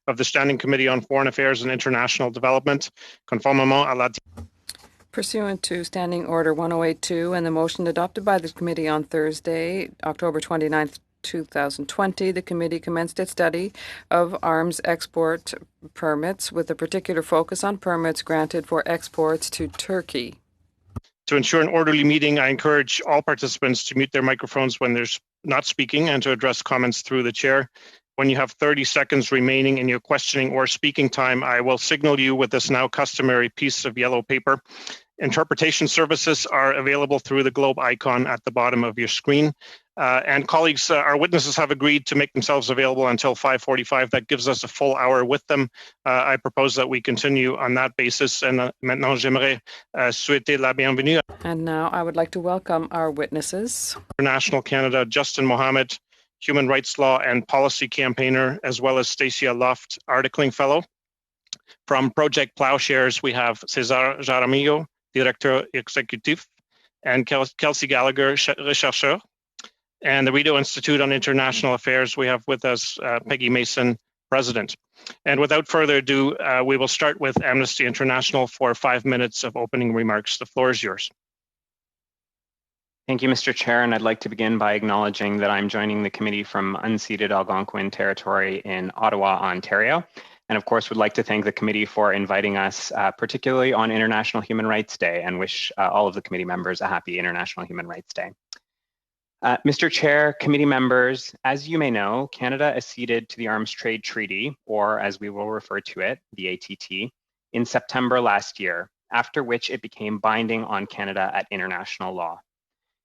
of the Standing Committee on Foreign Affairs and International Development, conformément à la... Pursuant to Standing Order 1082 and the motion adopted by the committee on Thursday, October 29th, 2020, the committee commenced its study of arms export permits with a particular focus on permits granted for exports to Turkey. To ensure an orderly meeting, I encourage all participants to mute their microphones when they're not speaking and to address comments through the chair. When you have 30 seconds remaining in your questioning or speaking time, I will signal you with this now customary piece of yellow paper. Interpretation services are available through the globe icon at the bottom of your screen. And colleagues, our witnesses have agreed to make themselves available until 5:45. That gives us a full hour with them. I propose that we continue on that basis. And maintenant, j'aimerais souhaiter la bienvenue. And now I would like to welcome our witnesses. International Canada, Justin Mohammed, Human Rights Law and Policy Campaigner, as well as Stacia Luft, Articling Fellow. From Project Plowshares, we have César Jaramillo, Directeur Exécutif, and Kelsey Gallagher, Rechercheur. And the Rideau Institute on International Affairs, we have with us Peggy Mason, President. And without further ado, we will start with Amnesty International for 5 minutes of opening remarks. The floor is yours. Thank you, Mr. Chair, and I'd like to begin by acknowledging that I'm joining the committee from unceded Algonquin territory in Ottawa, Ontario. And of course, would like to thank the committee for inviting us, particularly on International Human Rights Day, and wish all of the committee members a happy International Human Rights Day. Mr. Chair, committee members, as you may know, Canada acceded to the Arms Trade Treaty, or as we will refer to it, the ATT, in September last year, after which it became binding on Canada at international law.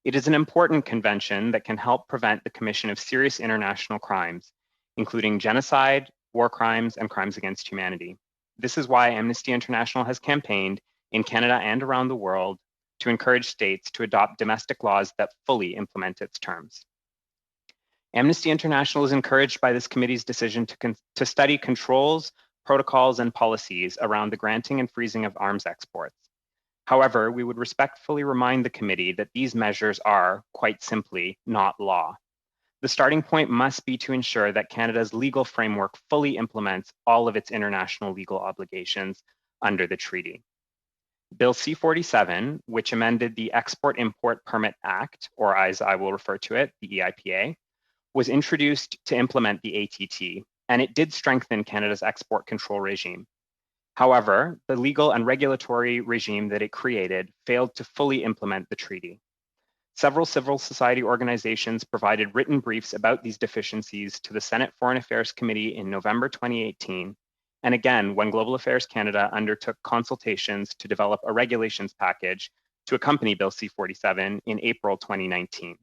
It is an important convention that can help prevent the commission of serious international crimes, including genocide, war crimes, and crimes against humanity. This is why Amnesty International has campaigned in Canada and around the world to encourage states to adopt domestic laws that fully implement its terms. Amnesty International is encouraged by this committee's decision to study controls, protocols, and policies around the granting and freezing of arms exports. However, we would respectfully remind the committee that these measures are, quite simply, not law. The starting point must be to ensure that Canada's legal framework fully implements all of its international legal obligations under the treaty. Bill C-47, which amended the Export-Import Permit Act, or as I will refer to it, the EIPA, was introduced to implement the ATT, and it did strengthen Canada's export control regime. However, the legal and regulatory regime that it created failed to fully implement the treaty. Several civil society organizations provided written briefs about these deficiencies to the Senate Foreign Affairs Committee in November 2018, and again, when Global Affairs Canada undertook consultations to develop a regulations package to accompany Bill C-47 in April 2019.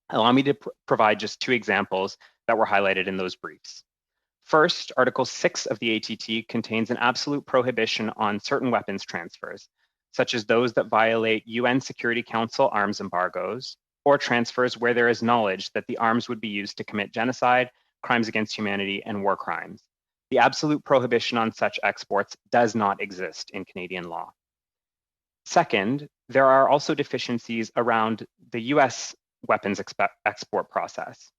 Allow me to provide just two examples that were highlighted in those briefs. First, Article 6 of the ATT contains an absolute prohibition on certain weapons transfers, such as those that violate UN Security Council arms embargoes, or transfers where there is knowledge that the arms would be used to commit genocide, crimes against humanity, and war crimes. The absolute prohibition on such exports does not exist in Canadian law. Second, there are also deficiencies around the US weapons export process.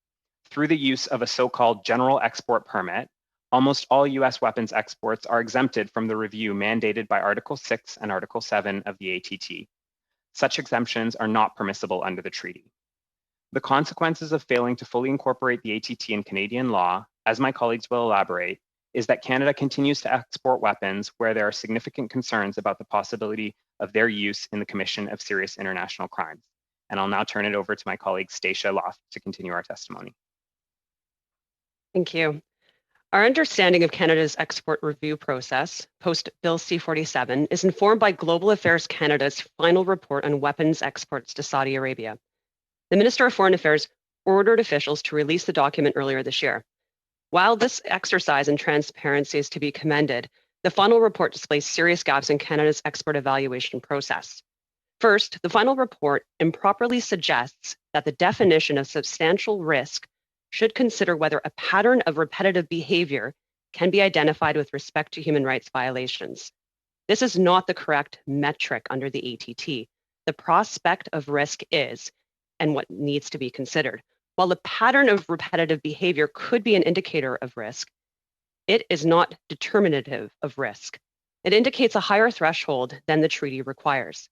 Through the use of a so-called general export permit, almost all US weapons exports are exempted from the review mandated by Article 6 and Article 7 of the ATT. Such exemptions are not permissible under the treaty. The consequences of failing to fully incorporate the ATT in Canadian law, as my colleagues will elaborate, is that Canada continues to export weapons where there are significant concerns about the possibility of their use in the commission of serious international crimes. And I'll now turn it over to my colleague Stacia Luft to continue our testimony. Thank you. Our understanding of Canada's export review process, post Bill C-47, is informed by Global Affairs Canada's final report on weapons exports to Saudi Arabia. The Minister of Foreign Affairs ordered officials to release the document earlier this year. While this exercise in transparency is to be commended, the final report displays serious gaps in Canada's export evaluation process. First, the final report improperly suggests that the definition of substantial risk should consider whether a pattern of repetitive behavior can be identified with respect to human rights violations. This is not the correct metric under the ATT. The prospect of risk is, and what needs to be considered. While the pattern of repetitive behavior could be an indicator of risk, It is not determinative of risk. It indicates a higher threshold than the treaty requires.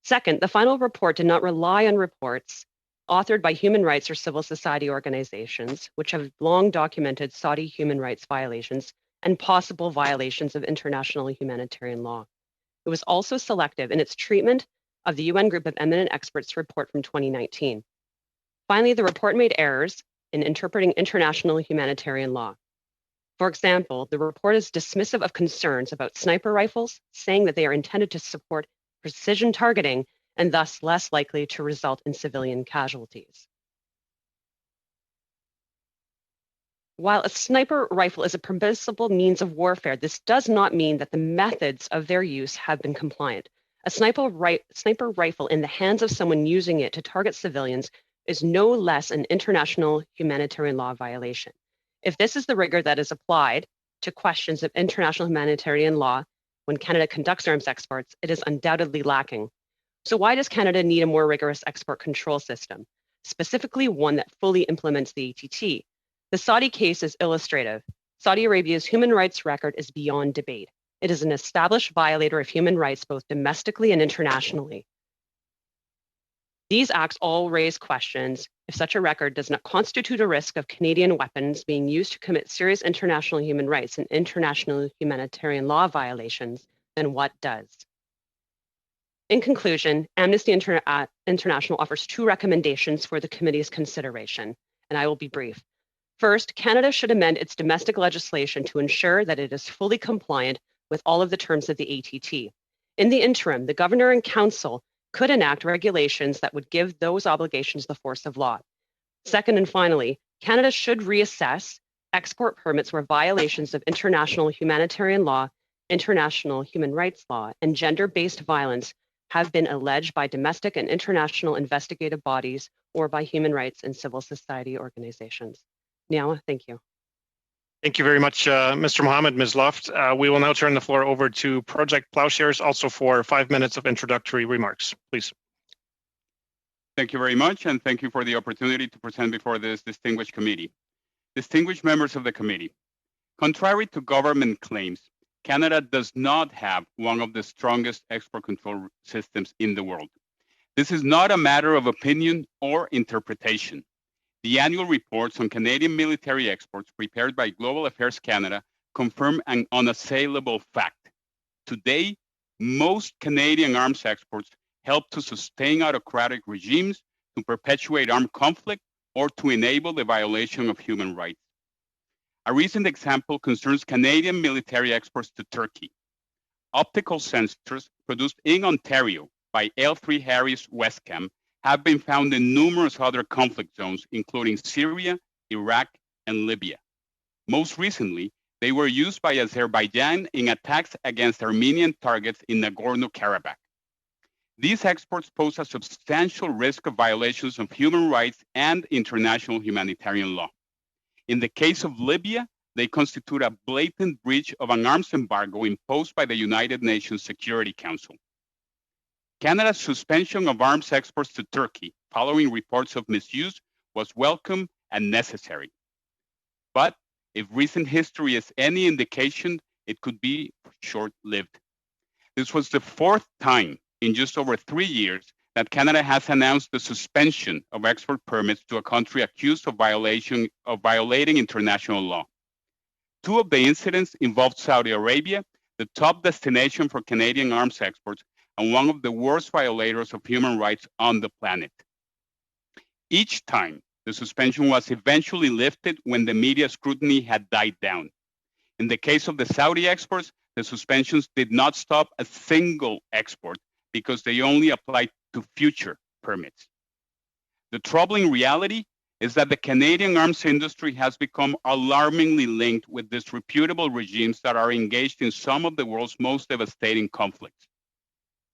Second, the final report did not rely on reports authored by human rights or civil society organizations, which have long documented Saudi human rights violations and possible violations of international humanitarian law. It was also selective in its treatment of the UN Group of Eminent Experts report from 2019. Finally, the report made errors in interpreting international humanitarian law. For example, the report is dismissive of concerns about sniper rifles, saying that they are intended to support precision targeting and thus less likely to result in civilian casualties. While a sniper rifle is a permissible means of warfare, this does not mean that the methods of their use have been compliant. A sniper rifle in the hands of someone using it to target civilians is no less an international humanitarian law violation. If this is the rigor that is applied to questions of international humanitarian law when Canada conducts arms exports, it is undoubtedly lacking. So why does Canada need a more rigorous export control system, specifically one that fully implements the ATT? The Saudi case is illustrative. Saudi Arabia's human rights record is beyond debate. It is an established violator of human rights both domestically and internationally. These acts all raise questions if such a record does not constitute a risk of Canadian weapons being used to commit serious international human rights and international humanitarian law violations, then what does? In conclusion, Amnesty International offers two recommendations for the committee's consideration, and I will be brief. First, Canada should amend its domestic legislation to ensure that it is fully compliant with all of the terms of the ATT. In the interim, the Governor and Council could enact regulations that would give those obligations the force of law. Second and finally, Canada should reassess export permits where violations of international humanitarian law, international human rights law, and gender-based violence have been alleged by domestic and international investigative bodies or by human rights and civil society organizations. Now, thank you. Thank you very much, Mr. Mohammed, Ms. Luft. We will now turn the floor over to Project Plowshares, also for 5 minutes of introductory remarks, please. Thank you very much, and thank you for the opportunity to present before this distinguished committee. Distinguished members of the committee, contrary to government claims, Canada does not have one of the strongest export control systems in the world. This is not a matter of opinion or interpretation. The annual reports on Canadian military exports prepared by Global Affairs Canada confirm an unassailable fact. Today, most Canadian arms exports help to sustain autocratic regimes, to perpetuate armed conflict, or to enable the violation of human rights. A recent example concerns Canadian military exports to Turkey. Optical sensors produced in Ontario by L3 Harris Westcam have been found in numerous other conflict zones, including Syria, Iraq, and Libya. Most recently, they were used by Azerbaijan in attacks against Armenian targets in Nagorno-Karabakh. These exports pose a substantial risk of violations of human rights and international humanitarian law. In the case of Libya, they constitute a blatant breach of an arms embargo imposed by the United Nations Security Council. Canada's suspension of arms exports to Turkey following reports of misuse was welcome and necessary. But if recent history is any indication, it could be short-lived. This was the fourth time in just over 3 years that Canada has announced the suspension of export permits to a country accused of violating international law. Two of the incidents involved Saudi Arabia, the top destination for Canadian arms exports, and one of the worst violators of human rights on the planet. Each time, the suspension was eventually lifted when the media scrutiny had died down. In the case of the Saudi exports, the suspensions did not stop a single export because they only applied to future permits. The troubling reality is that the Canadian arms industry has become alarmingly linked with disreputable regimes that are engaged in some of the world's most devastating conflicts.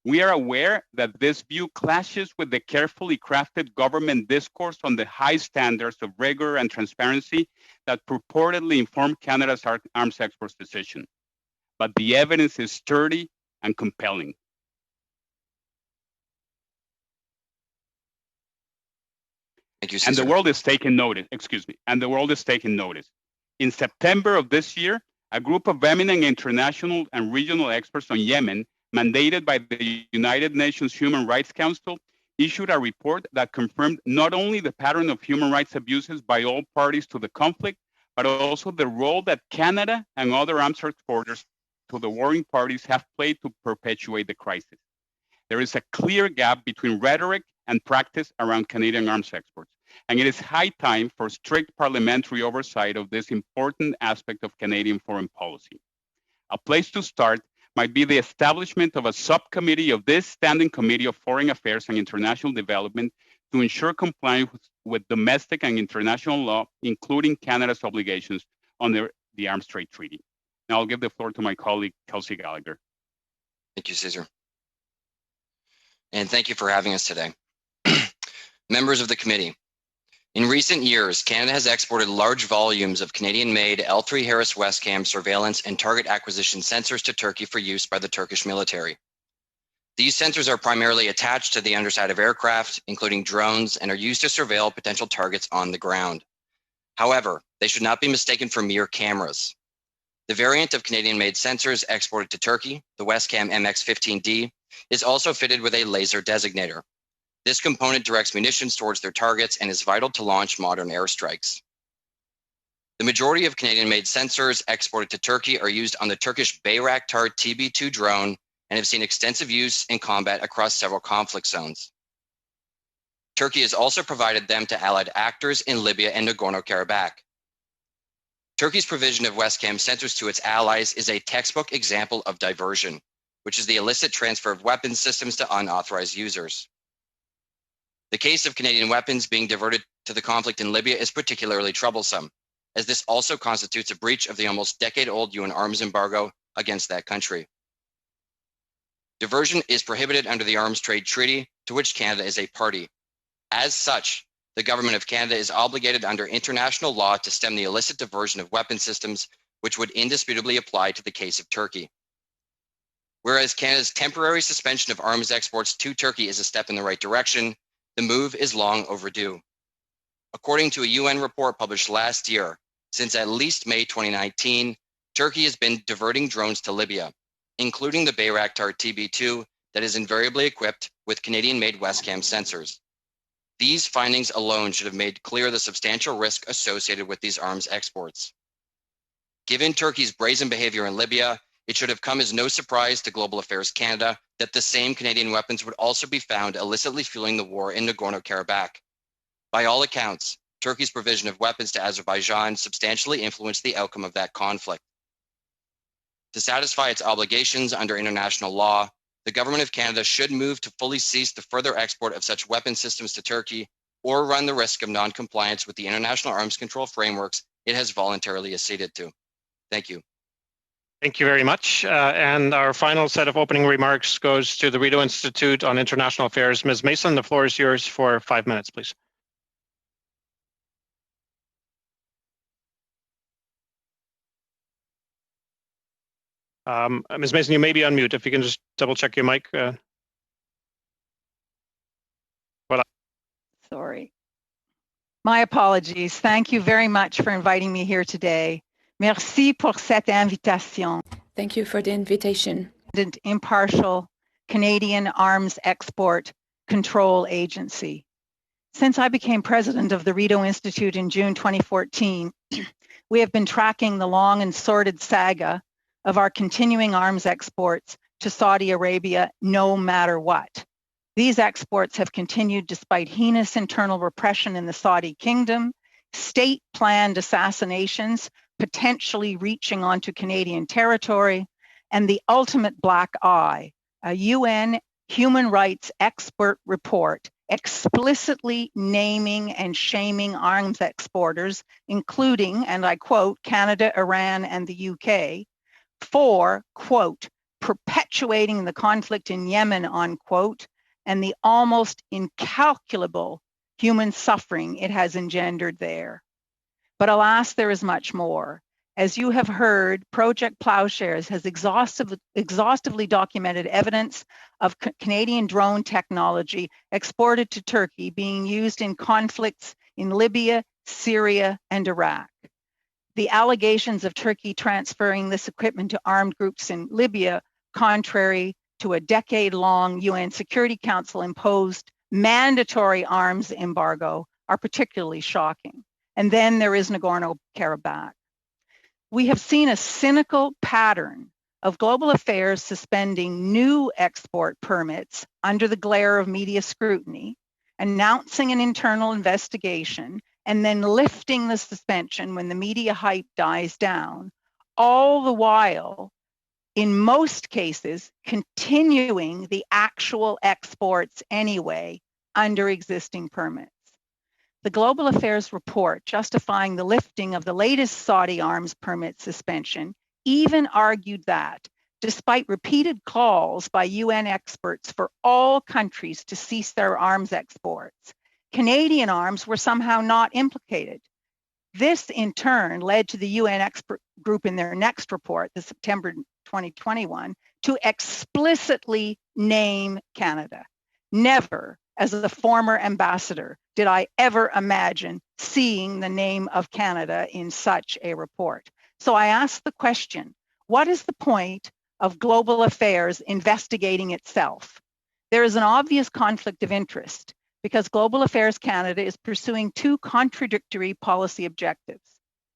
We are aware that this view clashes with the carefully crafted government discourse on the high standards of rigor and transparency that purportedly inform Canada's arms exports decision. But the evidence is sturdy and compelling. Thank you, and Cesar. the world is taking notice, and the world is taking notice. In September of this year, a group of eminent international and regional experts on Yemen, mandated by the United Nations Human Rights Council, issued a report that confirmed not only the pattern of human rights abuses by all parties to the conflict, but also the role that Canada and other arms exporters to the warring parties have played to perpetuate the crisis. There is a clear gap between rhetoric and practice around Canadian arms exports, and it is high time for strict parliamentary oversight of this important aspect of Canadian foreign policy. A place to start might be the establishment of a subcommittee of this Standing Committee of Foreign Affairs and International Development to ensure compliance with domestic and international law, including Canada's obligations under the Arms Trade Treaty. Now I'll give the floor to my colleague, Kelsey Gallagher. Thank you, Cesar. And thank you for having us today. Members of the committee, in recent years, Canada has exported large volumes of Canadian-made L3 Harris Westcam surveillance and target acquisition sensors to Turkey for use by the Turkish military. These sensors are primarily attached to the underside of aircraft, including drones, and are used to surveil potential targets on the ground. However, they should not be mistaken for mere cameras. The variant of Canadian-made sensors exported to Turkey, the Westcam MX-15D, is also fitted with a laser designator. This component directs munitions towards their targets and is vital to launch modern airstrikes. The majority of Canadian-made sensors exported to Turkey are used on the Turkish Bayraktar TB2 drone and have seen extensive use in combat across several conflict zones. Turkey has also provided them to allied actors in Libya and Nagorno-Karabakh. Turkey's provision of Westcam sensors to its allies is a textbook example of diversion, which is the illicit transfer of weapons systems to unauthorized users. The case of Canadian weapons being diverted to the conflict in Libya is particularly troublesome, as this also constitutes a breach of the almost decade-old UN arms embargo against that country. Diversion is prohibited under the Arms Trade Treaty, to which Canada is a party. As such, the Government of Canada is obligated under international law to stem the illicit diversion of weapon systems, which would indisputably apply to the case of Turkey. Whereas Canada's temporary suspension of arms exports to Turkey is a step in the right direction, the move is long overdue. According to a UN report published last year, since at least May 2019, Turkey has been diverting drones to Libya, including the Bayraktar TB2 that is invariably equipped with Canadian-made Westcam sensors. These findings alone should have made clear the substantial risk associated with these arms exports. Given Turkey's brazen behavior in Libya, it should have come as no surprise to Global Affairs Canada that the same Canadian weapons would also be found illicitly fueling the war in Nagorno-Karabakh. By all accounts, Turkey's provision of weapons to Azerbaijan substantially influenced the outcome of that conflict. To satisfy its obligations under international law, the Government of Canada should move to fully cease the further export of such weapon systems to Turkey, or run the risk of non-compliance with the international arms control frameworks it has voluntarily acceded to. Thank you. Thank you very much. And our final set of opening remarks goes to the Rideau Institute on International Affairs. Ms. Mason, the floor is yours for 5 minutes, please. Ms. Mason, you may be on mute. If you can just double check your mic. Voilà. Sorry. My apologies. Thank you very much for inviting me here today. Merci pour cette invitation. Thank you for the invitation. Impartial Canadian Arms Export Control Agency. Since I became president of the Rideau Institute in June 2014, we have been tracking the long and sordid saga of our continuing arms exports to Saudi Arabia no matter what. These exports have continued despite heinous internal repression in the Saudi kingdom, state-planned assassinations potentially reaching onto Canadian territory, and the ultimate black eye, a UN human rights expert report explicitly naming and shaming arms exporters, including, and I quote, Canada, Iran, and the UK, for, quote, perpetuating the conflict in Yemen, unquote, and the almost incalculable human suffering it has engendered there. But alas, there is much more. As you have heard, Project Plowshares has exhaustively documented evidence of Canadian drone technology exported to Turkey being used in conflicts in Libya, Syria, and Iraq. the allegations of Turkey transferring this equipment to armed groups in Libya, contrary to a decade-long UN Security Council imposed mandatory arms embargo, are particularly shocking. And then there is Nagorno-Karabakh. We have seen a cynical pattern of global affairs suspending new export permits under the glare of media scrutiny, announcing an internal investigation, and then lifting the suspension when the media hype dies down, all the while, in most cases, continuing the actual exports anyway under existing permits. The Global Affairs report justifying the lifting of the latest Saudi arms permit suspension even argued that, despite repeated calls by UN experts for all countries to cease their arms exports, Canadian arms were somehow not implicated. This, in turn, led to the UN expert group in their next report, the September 2021, to explicitly name Canada. Never, as a former ambassador, did I ever imagine seeing the name of Canada in such a report. So I asked the question, what is the point of global affairs investigating itself? There is an obvious conflict of interest because Global Affairs Canada is pursuing two contradictory policy objectives: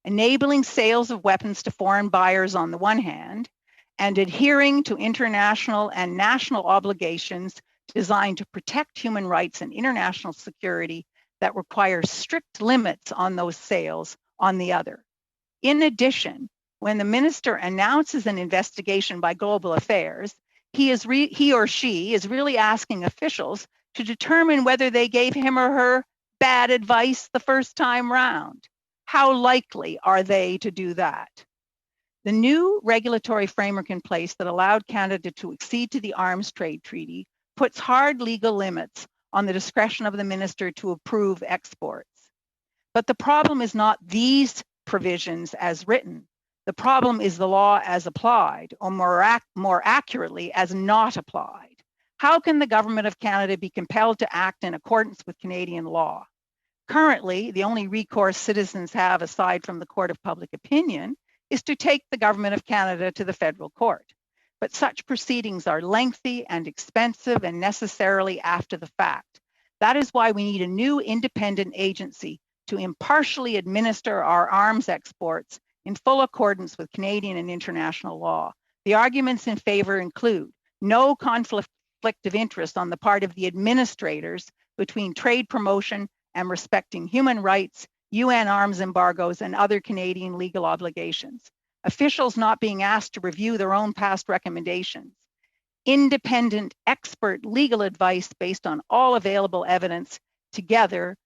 enabling sales of weapons to foreign buyers on the one hand, and adhering to international and national obligations designed to protect human rights and international security that require strict limits on those sales on the other. In addition, when the minister announces an investigation by Global Affairs, he or she is really asking officials to determine whether they gave him or her bad advice the first time round. How likely are they to do that? The new regulatory framework in place that allowed Canada to accede to the Arms Trade Treaty puts hard legal limits on the discretion of the minister to approve exports. But the problem is not these provisions as written. The problem is the law as applied, or more accurately, as not applied. How can the government of Canada be compelled to act in accordance with Canadian law? Currently, the only recourse citizens have aside from the Court of Public Opinion is to take the government of Canada to the federal court. But such proceedings are lengthy and expensive and necessarily after the fact. That is why we need a new independent agency to impartially administer our arms exports in full accordance with Canadian and international law. The arguments in favor include no conflict of interest on the part of the administrators between trade promotion and respecting human rights, UN arms embargoes, and other Canadian legal obligations. Officials not being asked to review their own past recommendations. Independent expert legal advice based on all available evidence together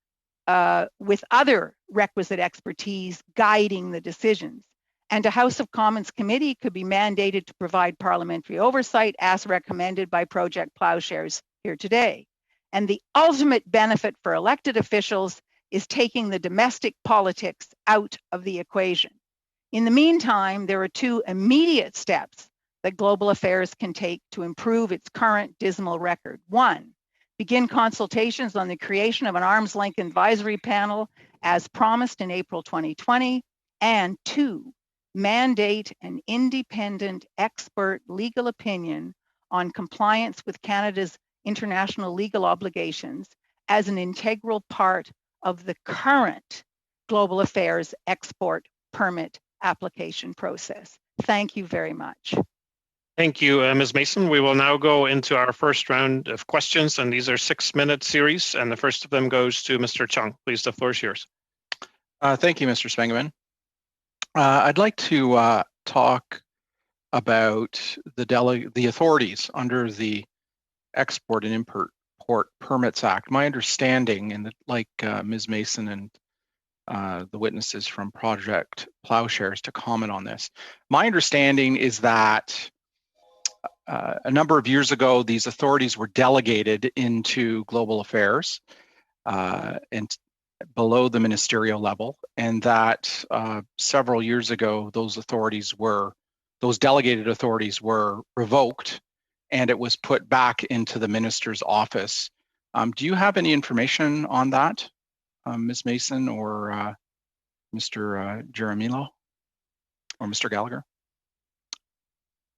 with other requisite expertise guiding the decisions. And a House of Commons committee could be mandated to provide parliamentary oversight as recommended by Project Plowshares here today. And the ultimate benefit for elected officials is taking the domestic politics out of the equation. In the meantime, there are two immediate steps that Global Affairs can take to improve its current dismal record. One, begin consultations on the creation of an arm's length advisory panel as promised in April 2020. And two, mandate an independent expert legal opinion on compliance with Canada's international legal obligations as an integral part of the current Global Affairs export permit application process. Thank you very much. Thank you, Ms. Mason. We will now go into our first round of questions, and these are 6-minute series, and the first of them goes to Mr. Chung. Please, the floor is yours. Thank you, Mr. Spengeman. I'd like to talk about the authorities under the Export and Import Permits Act. My understanding, and like Ms. Mason and the witnesses from Project Plowshares to comment on this, my understanding is that a number of years ago, these authorities were delegated into Global Affairs and below the ministerial level, and that several years ago, those delegated authorities were revoked, and it was put back into the minister's office. Do you have any information on that, Ms. Mason or Mr. Jaramillo? or Mr. Gallagher?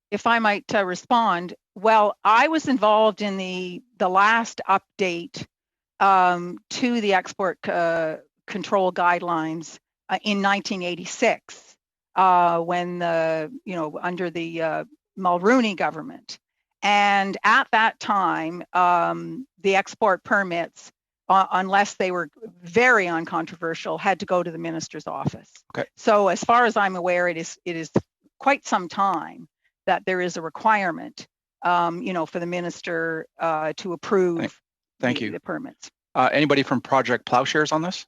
If I might respond, well, I was involved in the last update to the export control guidelines in 1986, when under the Mulroney government, and at that time, the export permits, unless they were very uncontroversial, had to go to the minister's office. Okay. So, as far as I'm aware, it is quite some time that there is a requirement, for the minister to approve the permits. Anybody from Project Plowshares on this?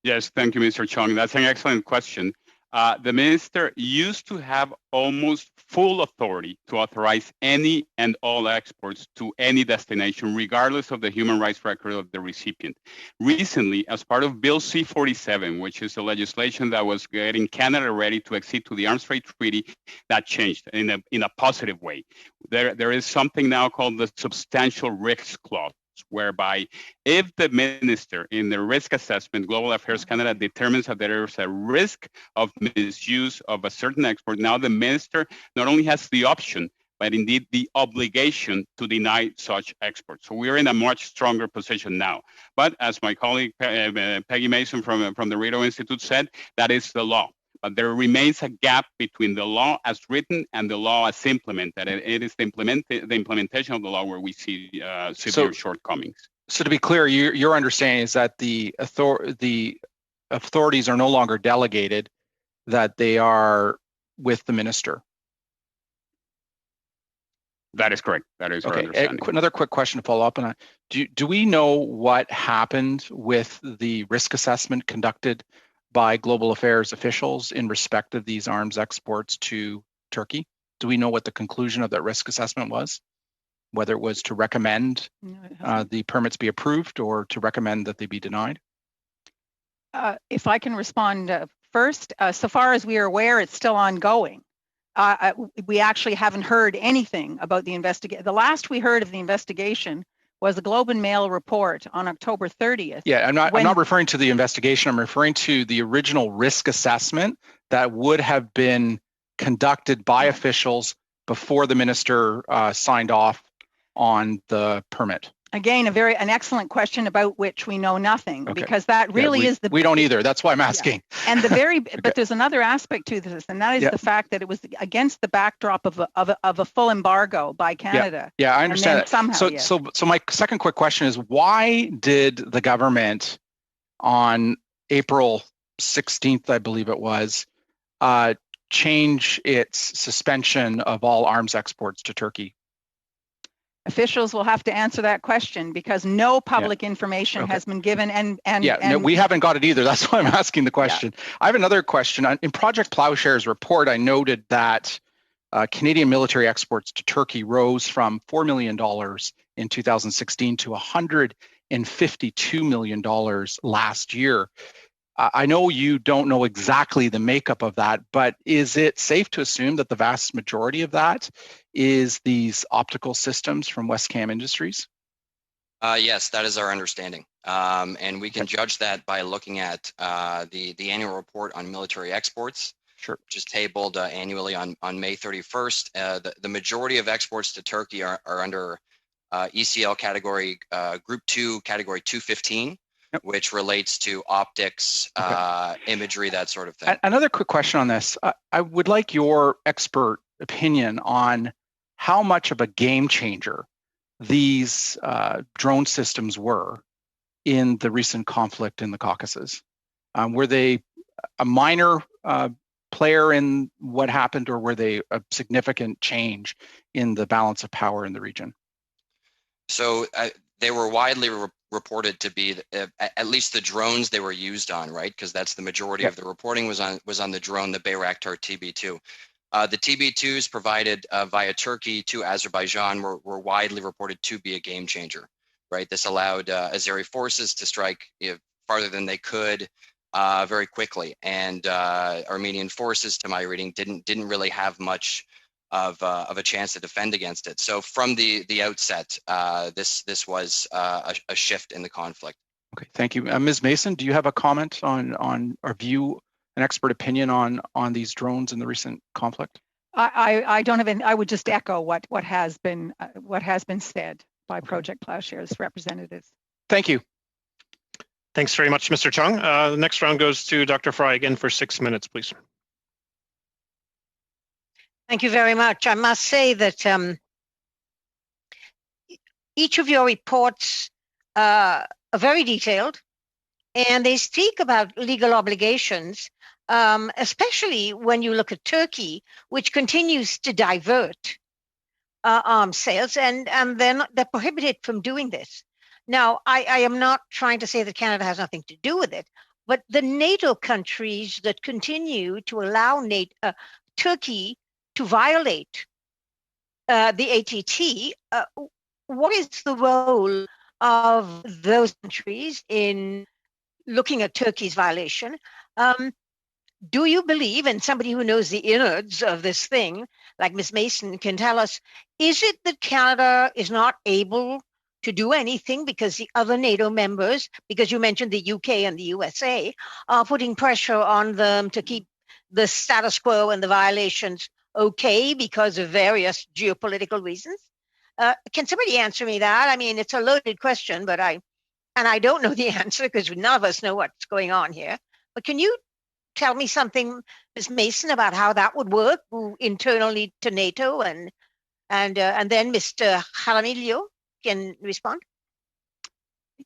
Yes, thank you, Mr. Chung. That's an excellent question. The minister used to have almost full authority to authorize any and all exports to any destination, regardless of the human rights record of the recipient. Recently, as part of Bill C-47, which is the legislation that was getting Canada ready to accede to the Arms Trade Treaty, that changed in a positive way. There is something now called the Substantial Risks Clause, whereby if the minister in the risk assessment, Global Affairs Canada, determines that there is a risk of misuse of a certain export, now the minister not only has the option, but indeed the obligation to deny such export. So we're in a much stronger position now. But as my colleague Peggy Mason from the Rideau Institute said, that is the law. But there remains a gap between the law as written and the law as implemented. It is the implementation of the law where we see severe shortcomings. So to be clear, your understanding is that the authorities are no longer delegated, that they are with the minister. That is correct. That is our understanding. Another quick question to follow up on that. Do we know what happened with the risk assessment conducted by Global Affairs officials in respect of these arms exports to Turkey? Do we know what the conclusion of that risk assessment was? Whether it was to recommend the permits be approved or to recommend that they be denied? If I can respond first, so far as we are aware, it's still ongoing. We actually haven't heard anything about the investigation. The last we heard of the investigation was the Globe and Mail report on October 30th. Yeah, I'm not referring to the investigation. I'm referring to the original risk assessment that would have been conducted by officials before the minister signed off on the permit. Again, an excellent question about which we know nothing, because that really is the... We don't either. That's why I'm asking. Yeah. And but there's another aspect to this, and that is the fact that it was against the backdrop of a full embargo by Canada. Yeah, I understand that. Somehow, so my second quick question is, why did the government on April 16th, I believe it was, change its suspension of all arms exports to Turkey? Officials will have to answer that question because no public information has been given, and we haven't got it either. That's why I'm asking the question. I have another question. In Project Plowshares report, I noted that Canadian military exports to Turkey rose from $4 million in 2016 to $152 million last year. I know you don't know exactly the makeup of that, but is it safe to assume that the vast majority of that is these optical systems from Westcam Industries? Yes, that is our understanding. And we can judge that by looking at the annual report on military exports, which is tabled annually on May 31st. The majority of exports to Turkey are under ECL category, Group 2, Category 215. Which relates to optics, imagery, that sort of thing. Another quick question on this. I would like your expert opinion on how much of a game changer these drone systems were in the recent conflict in the Caucasus. Were they a minor player in what happened, or were they a significant change in the balance of power in the region? So they were widely reported to be, at least the drones they were used on, right? Because that's the majority of the reporting was on the drone, the Bayraktar TB2. The TB2s provided via Turkey to Azerbaijan were widely reported to be a game changer, right? This allowed Azeri forces to strike farther than they could very quickly, and Armenian forces, to my reading, didn't really have much of a chance to defend against it. So from the outset, this was a shift in the conflict. Okay, thank you. Ms. Mason, do you have a comment on our view an expert opinion on these drones in the recent conflict? I don't have any. I would just echo what has been said by Project Plowshare's representatives. Thank you. Thanks very much, Mr. Chung. The next round goes to Dr. Fry again for 6 minutes, please. Thank you very much. I must say that each of your reports are very detailed, and they speak about legal obligations, especially when you look at Turkey, which continues to divert arms sales, and then they're prohibited from doing this. Now, I am not trying to say that Canada has nothing to do with it, but the NATO countries that continue to allow Turkey to violate the ATT, what is the role of those countries in looking at Turkey's violation? Do you believe, and somebody who knows the innards of this thing, like Ms. Mason, can tell us, is it that Canada is not able to do anything because the other NATO members, because you mentioned the UK and the USA, are putting pressure on them to keep the status quo and the violations okay because of various geopolitical reasons? Can somebody answer me that? I mean, it's a loaded question, but I don't know the answer because none of us know what's going on here. But can you tell me something, Ms. Mason, about how that would work internally to NATO, and then Mr. Jaramillo can respond?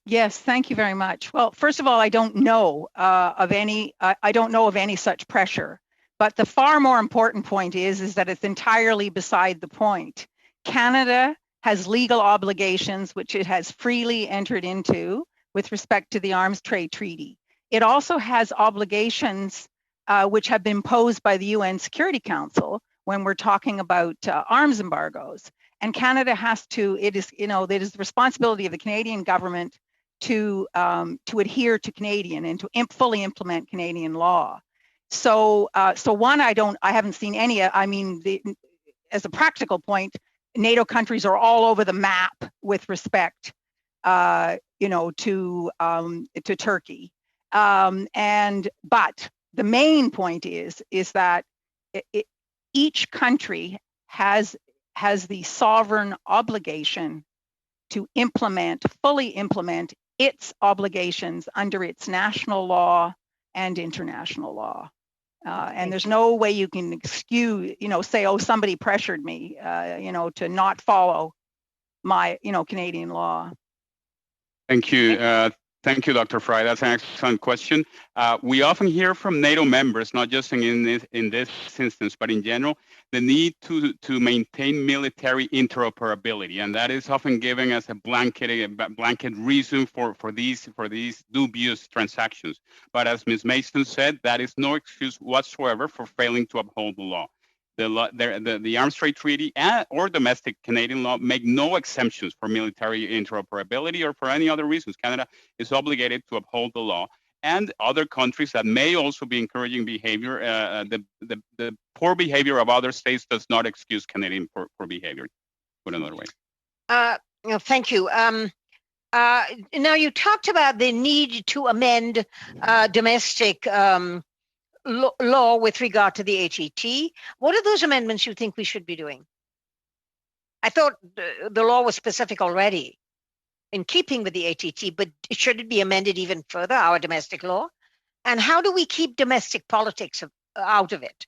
Yes, thank you very much. Well, first of all, I don't know of any. I don't know of any such pressure. But the far more important point is that it's entirely beside the point. Canada has legal obligations which it has freely entered into with respect to the Arms Trade Treaty. It also has obligations which have been imposed by the UN Security Council when we're talking about arms embargoes. And Canada has to, it is the responsibility of the Canadian government to adhere to Canadian and to fully implement Canadian law. So one, I haven't seen any. I mean, as a practical point, NATO countries are all over the map with respect, to Turkey. But the main point is that each country has the sovereign obligation to fully implement its obligations under its national law and international law. And there's no way you can excuse, say, oh, somebody pressured me, to not follow my, Canadian law. Thank you. Thank you, Dr. Fry. That's an excellent question. We often hear from NATO members, not just in this instance, but in general, the need to maintain military interoperability, and that is often given as a blanket reason for these dubious transactions. But as Ms. Mason said, that is no excuse whatsoever for failing to uphold the law. The Arms Trade Treaty or domestic Canadian law make no exemptions for military interoperability or for any other reasons. Canada is obligated to uphold the law, and other countries that may also be encouraging behavior. The poor behavior of other states does not excuse Canadian poor behavior. Put another way. Thank you. Now you talked about the need to amend domestic law with regard to the HET. What are those amendments you think we should be doing? I thought the law was specific already in keeping with the ATT, but should it be amended even further, our domestic law? And how do we keep domestic politics out of it?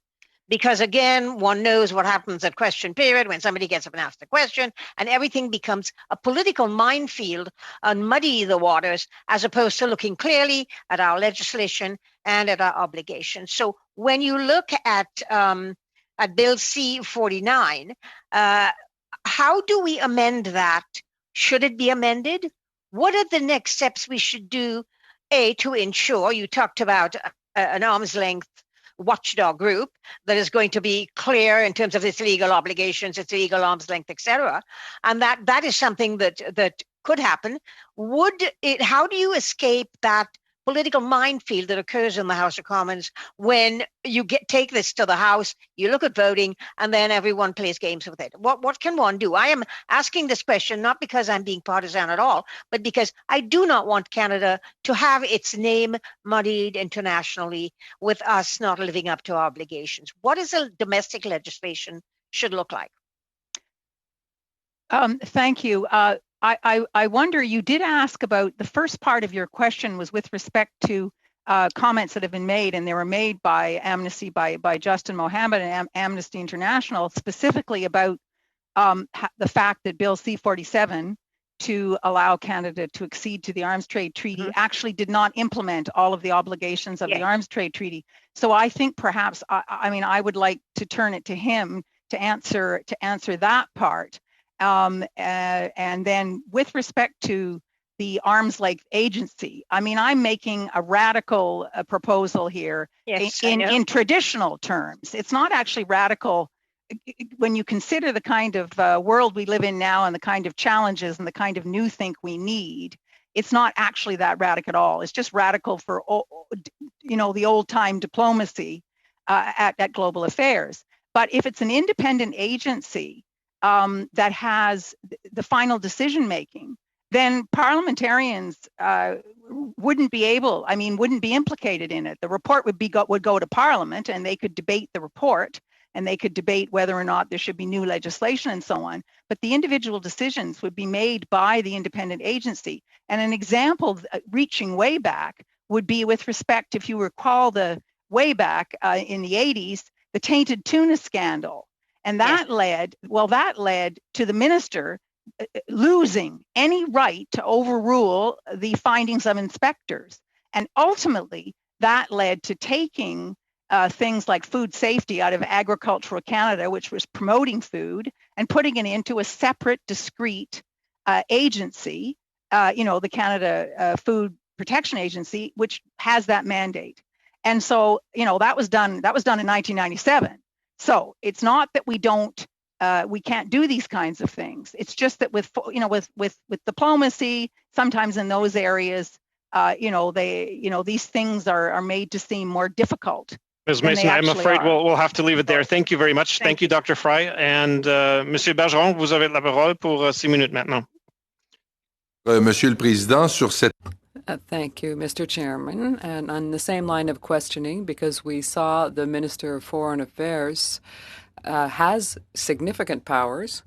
Because again, one knows what happens at question period when somebody gets up and asks a question, and everything becomes a political minefield and muddy the waters, as opposed to looking clearly at our legislation and at our obligations. So when you look at Bill C-49, how do we amend that? Should it be amended? What are the next steps we should do, to ensure, you talked about an arm's length watchdog group that is going to be clear in terms of its legal obligations, its legal arm's length, etc., and that is something that could happen. How do you escape that political minefield that occurs in the House of Commons when you take this to the House, you look at voting, and then everyone plays games with it. What can one do? I am asking this question not because I'm being partisan at all, but because I do not want Canada to have its name muddied internationally with us not living up to obligations. What is a domestic legislation should look like? Thank you. I wonder, you did ask about, the first part of your question was with respect to comments that have been made, and they were made by Amnesty, by Justin Mohammed and Amnesty International, specifically about the fact that Bill C-47, to allow Canada to accede to the Arms Trade Treaty, actually did not implement all of the obligations of the Arms Trade Treaty. So I think perhaps, I mean, I would like to turn it to him to answer that part. And then with respect to the arms length agency, I mean, I'm making a radical proposal here in traditional terms. It's not actually radical when you consider the kind of world we live in now and the kind of challenges and the kind of new think we need. It's not actually that radical at all. It's just radical for, you know, the old time diplomacy at Global Affairs. But if it's an independent agency that has the final decision making, then parliamentarians wouldn't be implicated in it. The report would go to Parliament, and they could debate the report, and they could debate whether or not there should be new legislation and so on. But the individual decisions would be made by the independent agency. And an example reaching way back would be with respect, if you recall, the way back in the 80s, the tainted tuna scandal. And that led to the minister losing any right to overrule the findings of inspectors. And ultimately, that led to taking things like food safety out of Agricultural Canada, which was promoting food, and putting it into a separate, discrete agency, the Canada Food Protection Agency, which has that mandate. And so, that was done in 1997. So it's not that we can't do these kinds of things. It's just that with diplomacy, sometimes in those areas, these things are made to seem more difficult. Ms. Mason, I'm afraid we'll have to leave it there. Thank you very much. Thank you, Dr. Fry. And Monsieur Bergeron, vous avez la parole pour 6 minutes maintenant. Monsieur le Président, sur cette... Thank you, Mr. Chairman. And on the same line of questioning, because we saw the Minister of Foreign Affairs has significant powers,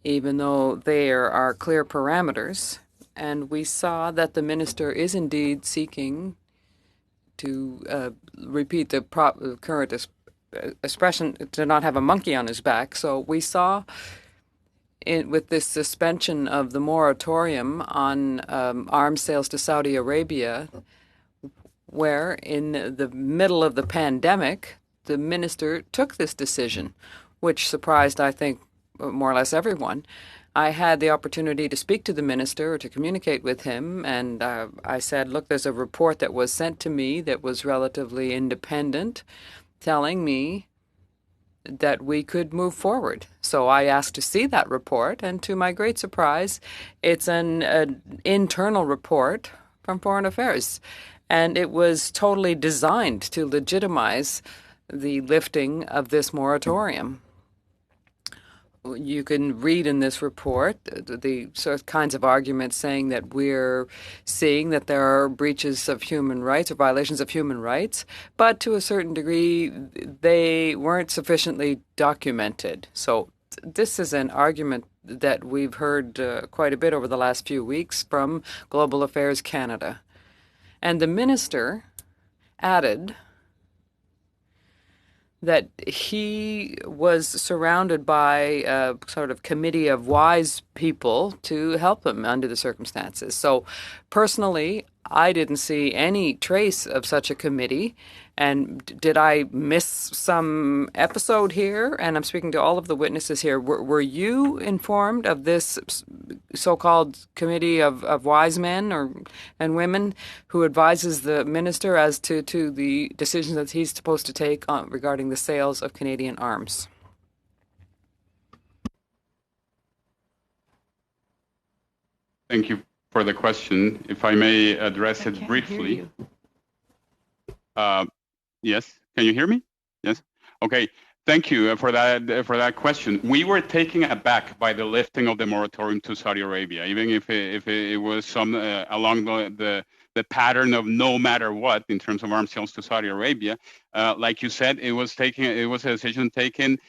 even though there are clear parameters. And we saw that the minister is indeed seeking to repeat the current expression, to not have a monkey on his back. So we saw with this suspension of the moratorium on arms sales to Saudi Arabia, where in the middle of the pandemic, the minister took this decision, which surprised, I think, more or less everyone. I had the opportunity to speak to the minister, or to communicate with him, and I said, look, there's a report that was sent to me that was relatively independent, telling me that we could move forward. So I asked to see that report, and to my great surprise, it's an internal report from Foreign Affairs, and it was totally designed to legitimize the lifting of this moratorium. You can read in this report the sort of kinds of arguments saying that we're seeing that there are breaches of human rights or violations of human rights, but to a certain degree, they weren't sufficiently documented. So this is an argument that we've heard quite a bit over the last few weeks from Global Affairs Canada. And the minister added that he was surrounded by a sort of committee of wise people to help him under the circumstances. So personally, I didn't see any trace of such a committee. And did I miss some episode here? And I'm speaking to all of the witnesses here. Were you informed of this so-called committee of wise men and women who advises the minister as to the decisions that he's supposed to take regarding the sales of Canadian arms? Thank you for the question. If I may address it briefly. Yes, can you hear me? Yes. Okay. Thank you for that question. We were taken aback by the lifting of the moratorium to Saudi Arabia, even if it was some along the pattern of no matter what in terms of arms sales to Saudi Arabia. Like you said, it was a decision taken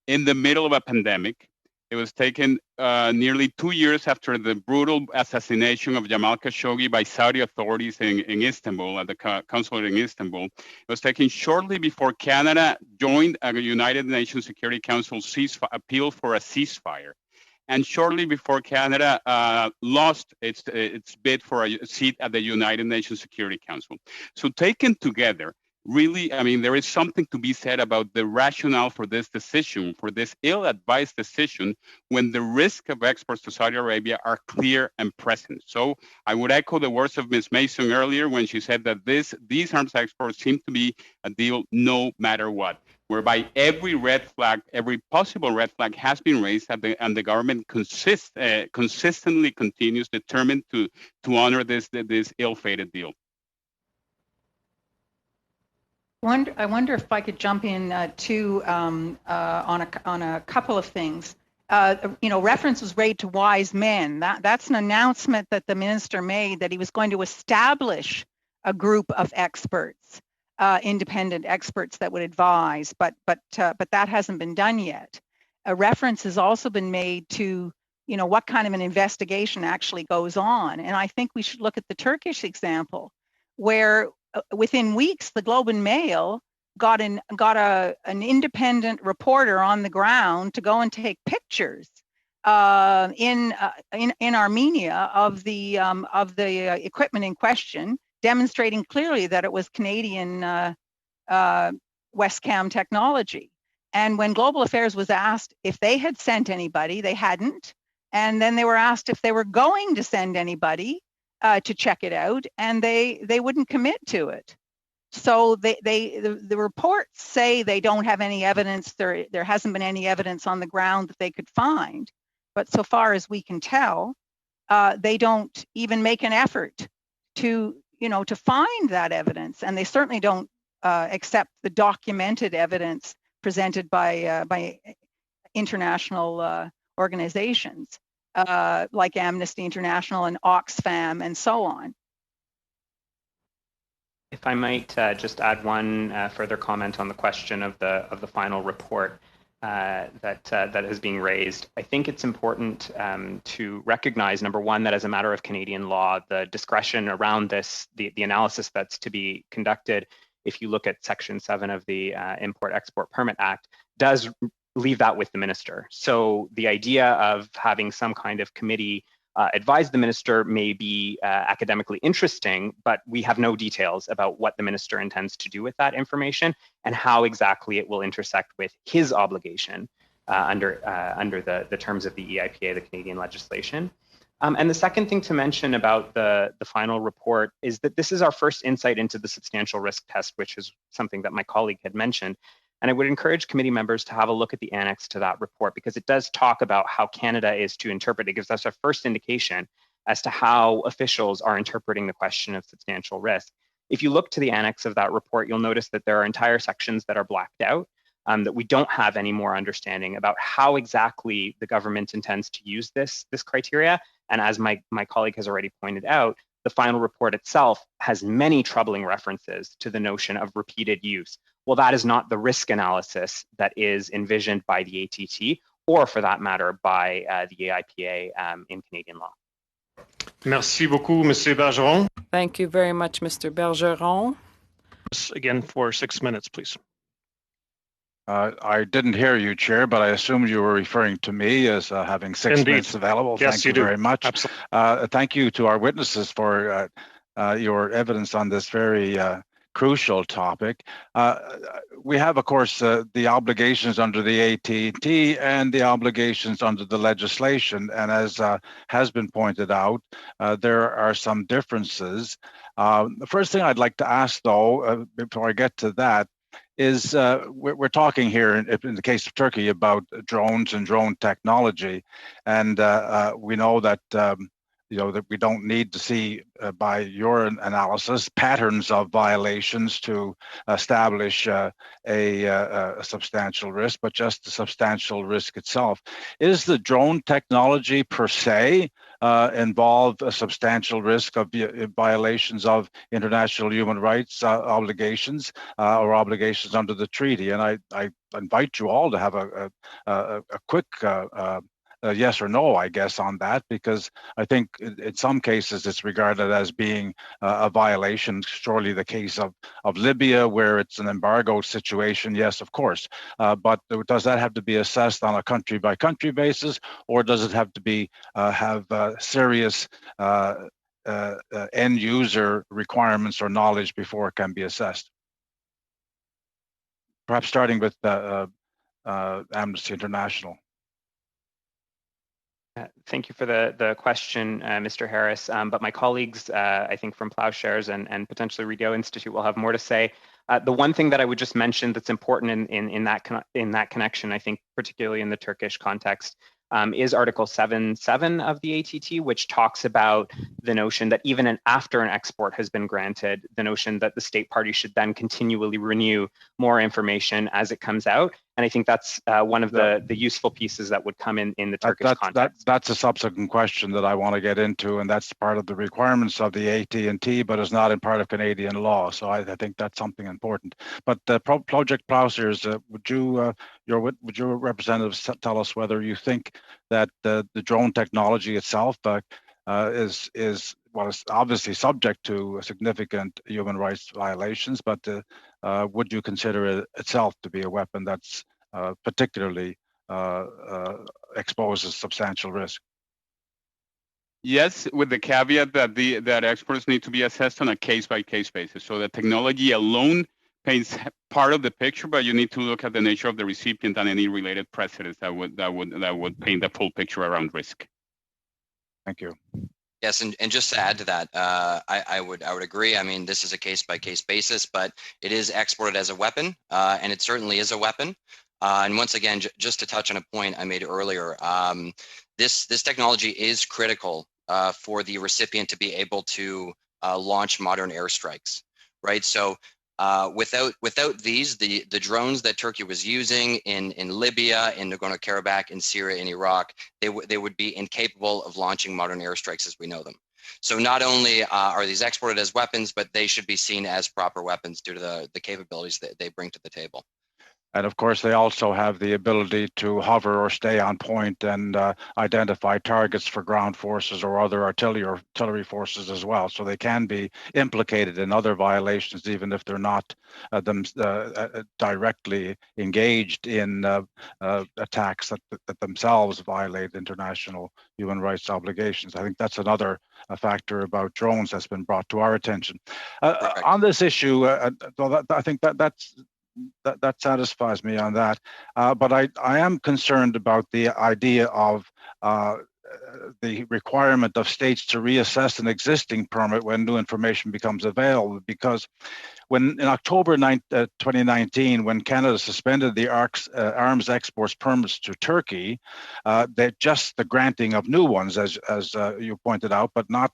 in the middle of a pandemic. It was taken nearly 2 years after the brutal assassination of Jamal Khashoggi by Saudi authorities in Istanbul, at the consulate in Istanbul. It was taken shortly before Canada joined a United Nations Security Council appeal for a ceasefire, and shortly before Canada lost its bid for a seat at the United Nations Security Council. So taken together, really, I mean, there is something to be said about the rationale for this decision, for this ill-advised decision, when the risk of exports to Saudi Arabia are clear and present. So I would echo the words of Ms. Mason earlier when she said that these arms exports seem to be a deal no matter what, whereby every red flag, every possible red flag has been raised, and the government consistently continues determined to honor this ill-fated deal. I wonder if I could jump in on a couple of things. Reference was made to wise men. That's an announcement that the minister made, that he was going to establish a group of experts, independent experts that would advise, but that hasn't been done yet. A reference has also been made to what kind of an investigation actually goes on, and I think we should look at the Turkish example, where within weeks, the Globe and Mail got an independent reporter on the ground to go and take pictures in Armenia of the equipment in question, demonstrating clearly that it was Canadian Westcam technology. And when Global Affairs was asked if they had sent anybody, they hadn't. And then they were asked if they were going to send anybody to check it out, and they wouldn't commit to it. So the reports say they don't have any evidence. There hasn't been any evidence on the ground that they could find. But so far as we can tell, they don't even make an effort to find that evidence, and they certainly don't accept the documented evidence presented by international organizations. Like Amnesty International and Oxfam and so on. If I might just add one further comment on the question of the final report that is being raised, I think it's important to recognize, number one, that as a matter of Canadian law, the discretion around this, the analysis that's to be conducted, if you look at Section 7 of the Import-Export Permit Act, does leave that with the minister. So the idea of having some kind of committee advise the minister may be academically interesting, but we have no details about what the minister intends to do with that information and how exactly it will intersect with his obligation under the terms of the EIPA, the Canadian legislation. And the second thing to mention about the final report is that this is our first insight into the substantial risk test, which is something that my colleague had mentioned. And I would encourage committee members to have a look at the annex to that report, because it does talk about how Canada is to interpret. It gives us a first indication as to how officials are interpreting the question of substantial risk. If you look to the annex of that report, you'll notice that there are entire sections that are blacked out, that we don't have any more understanding about how exactly the government intends to use this criteria. And as my colleague has already pointed out, the final report itself has many troubling references to the notion of repeated use. Well, that is not the risk analysis that is envisioned by the ATT, or for that matter, by the EIPA in Canadian law. Merci beaucoup, Monsieur Bergeron. Thank you very much, Mr. Bergeron. Again, for 6 minutes, please. I didn't hear you, Chair, but I assumed you were referring to me as having 6 minutes available. Yes, thank you very much. Thank you to our witnesses for your evidence on this very crucial topic. We have, of course, the obligations under the ATT and the obligations under the legislation. And as has been pointed out, there are some differences. The first thing I'd like to ask, though, before I get to that, is we're talking here in the case of Turkey about drones and drone technology. And we know that the that we don't need to see, by your analysis, patterns of violations to establish a substantial risk, but just the substantial risk itself. Is the drone technology per se involve a substantial risk of violations of international human rights obligations or obligations under the treaty? And I invite you all to have a quick yes or no, I guess, on that, because I think in some cases it's regarded as being a violation. Surely the case of Libya, where it's an embargo situation, yes, of course. But does that have to be assessed on a country by country basis, or does it have to be have serious end user requirements or knowledge before it can be assessed? Perhaps starting with Amnesty International. Thank you for the question, Mr. Harris. But my colleagues, I think from Plowshares and potentially Rideau Institute will have more to say. The one thing that I would just mention that's important in that connection, I think particularly in the Turkish context, is Article 7.7 of the ATT, which talks about the notion that even after an export has been granted, the notion that the state party should then continually renew more information as it comes out. And I think that's one of the useful pieces that would come in the Turkish context. That's a subsequent question that I want to get into, and that's part of the requirements of the AT&T, but is not in part of Canadian law. So I think that's something important. But Project Plowshares, would your representatives tell us whether you think that the drone technology itself is well, it's obviously subject to significant human rights violations, but would you consider it itself to be a weapon that's particularly exposes substantial risk? Yes, with the caveat that exports need to be assessed on a case-by-case basis. So the technology alone paints part of the picture, but you need to look at the nature of the recipient and any related precedents that would paint the full picture around risk. Thank you. Yes, and just to add to that, I would agree. I mean, this is a case-by-case basis, but it is exported as a weapon, and it certainly is a weapon. And once again, just to touch on a point I made earlier, this technology is critical for the recipient to be able to launch modern airstrikes, right? So without these, the drones that Turkey was using in Libya, in Nagorno-Karabakh, in Syria, in Iraq, they would be incapable of launching modern airstrikes as we know them. So not only are these exported as weapons, but they should be seen as proper weapons due to the capabilities that they bring to the table. And of course, they also have the ability to hover or stay on point and identify targets for ground forces or other artillery forces as well. So they can be implicated in other violations, even if they're not directly engaged in attacks that themselves violate international human rights obligations. I think that's another factor about drones that's been brought to our attention. On this issue, I think that satisfies me on that. But I am concerned about the idea of the requirement of states to reassess an existing permit when new information becomes available, because in October 2019, when Canada suspended the arms exports permits to Turkey, that just the granting of new ones, as you pointed out, but not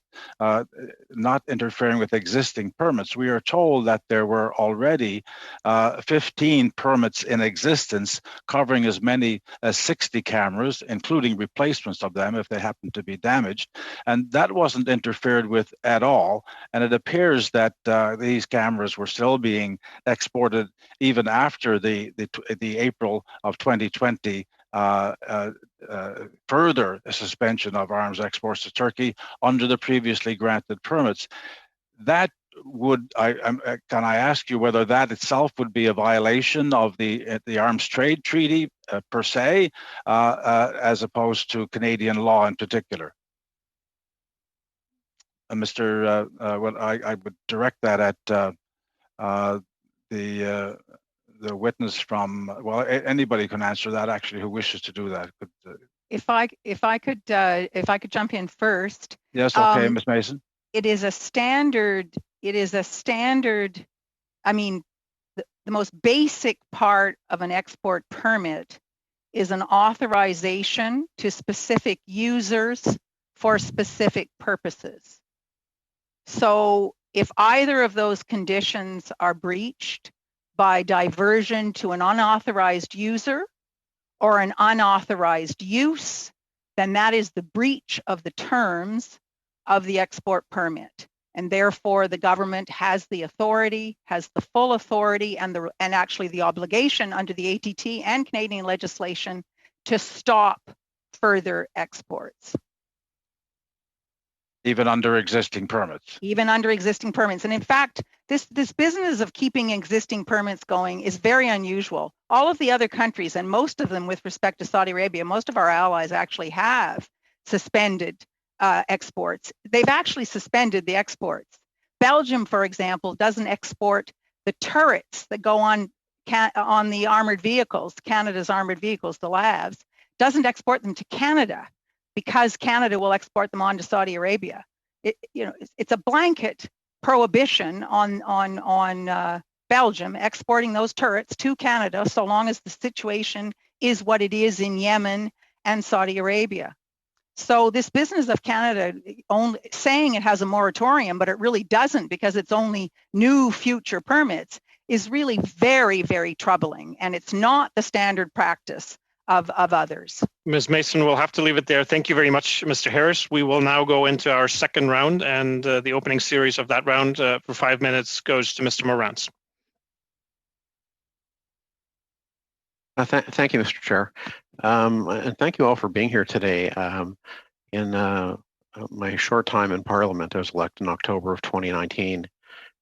interfering with existing permits. We are told that there were already 15 permits in existence covering as many as 60 cameras, including replacements of them if they happen to be damaged, and that wasn't interfered with at all. And it appears that these cameras were still being exported even after the April of 2020 further suspension of arms exports to Turkey under the previously granted permits. That would, can I ask you whether that itself would be a violation of the Arms Trade Treaty per se, as opposed to Canadian law in particular? Mr. Well, I would direct that at the witness from, well, anybody can answer that actually who wishes to do that. If I could jump in first. Yes, okay, Ms. Mason. It is a standard. I mean, the most basic part of an export permit is an authorization to specific users for specific purposes. So if either of those conditions are breached by diversion to an unauthorized user or an unauthorized use, then that is the breach of the terms of the export permit. And therefore the government has the authority, has the full authority and actually the obligation under the ATT and Canadian legislation to stop further exports. Even under existing permits? Even under existing permits. And in fact, this business of keeping existing permits going is very unusual. All of the other countries, and most of them with respect to Saudi Arabia, most of our allies actually have suspended exports. They've actually suspended the exports. Belgium, for example, doesn't export the turrets that go on the armored vehicles, Canada's armored vehicles, the LAVs, doesn't export them to Canada because Canada will export them on to Saudi Arabia. It's a blanket prohibition on Belgium exporting those turrets to Canada so long as the situation is what it is in Yemen and Saudi Arabia. So this business of Canada only saying it has a moratorium, but it really doesn't because it's only new future permits, is really very, very troubling. And it's not the standard practice of others. Ms. Mason, we'll have to leave it there. Thank you very much, Mr. Harris. We will now go into our second round, and the opening series of that round for 5 minutes goes to Mr. Morantz. Thank you, Mr. Chair. And thank you all for being here today. In my short time in Parliament, I was elected in October of 2019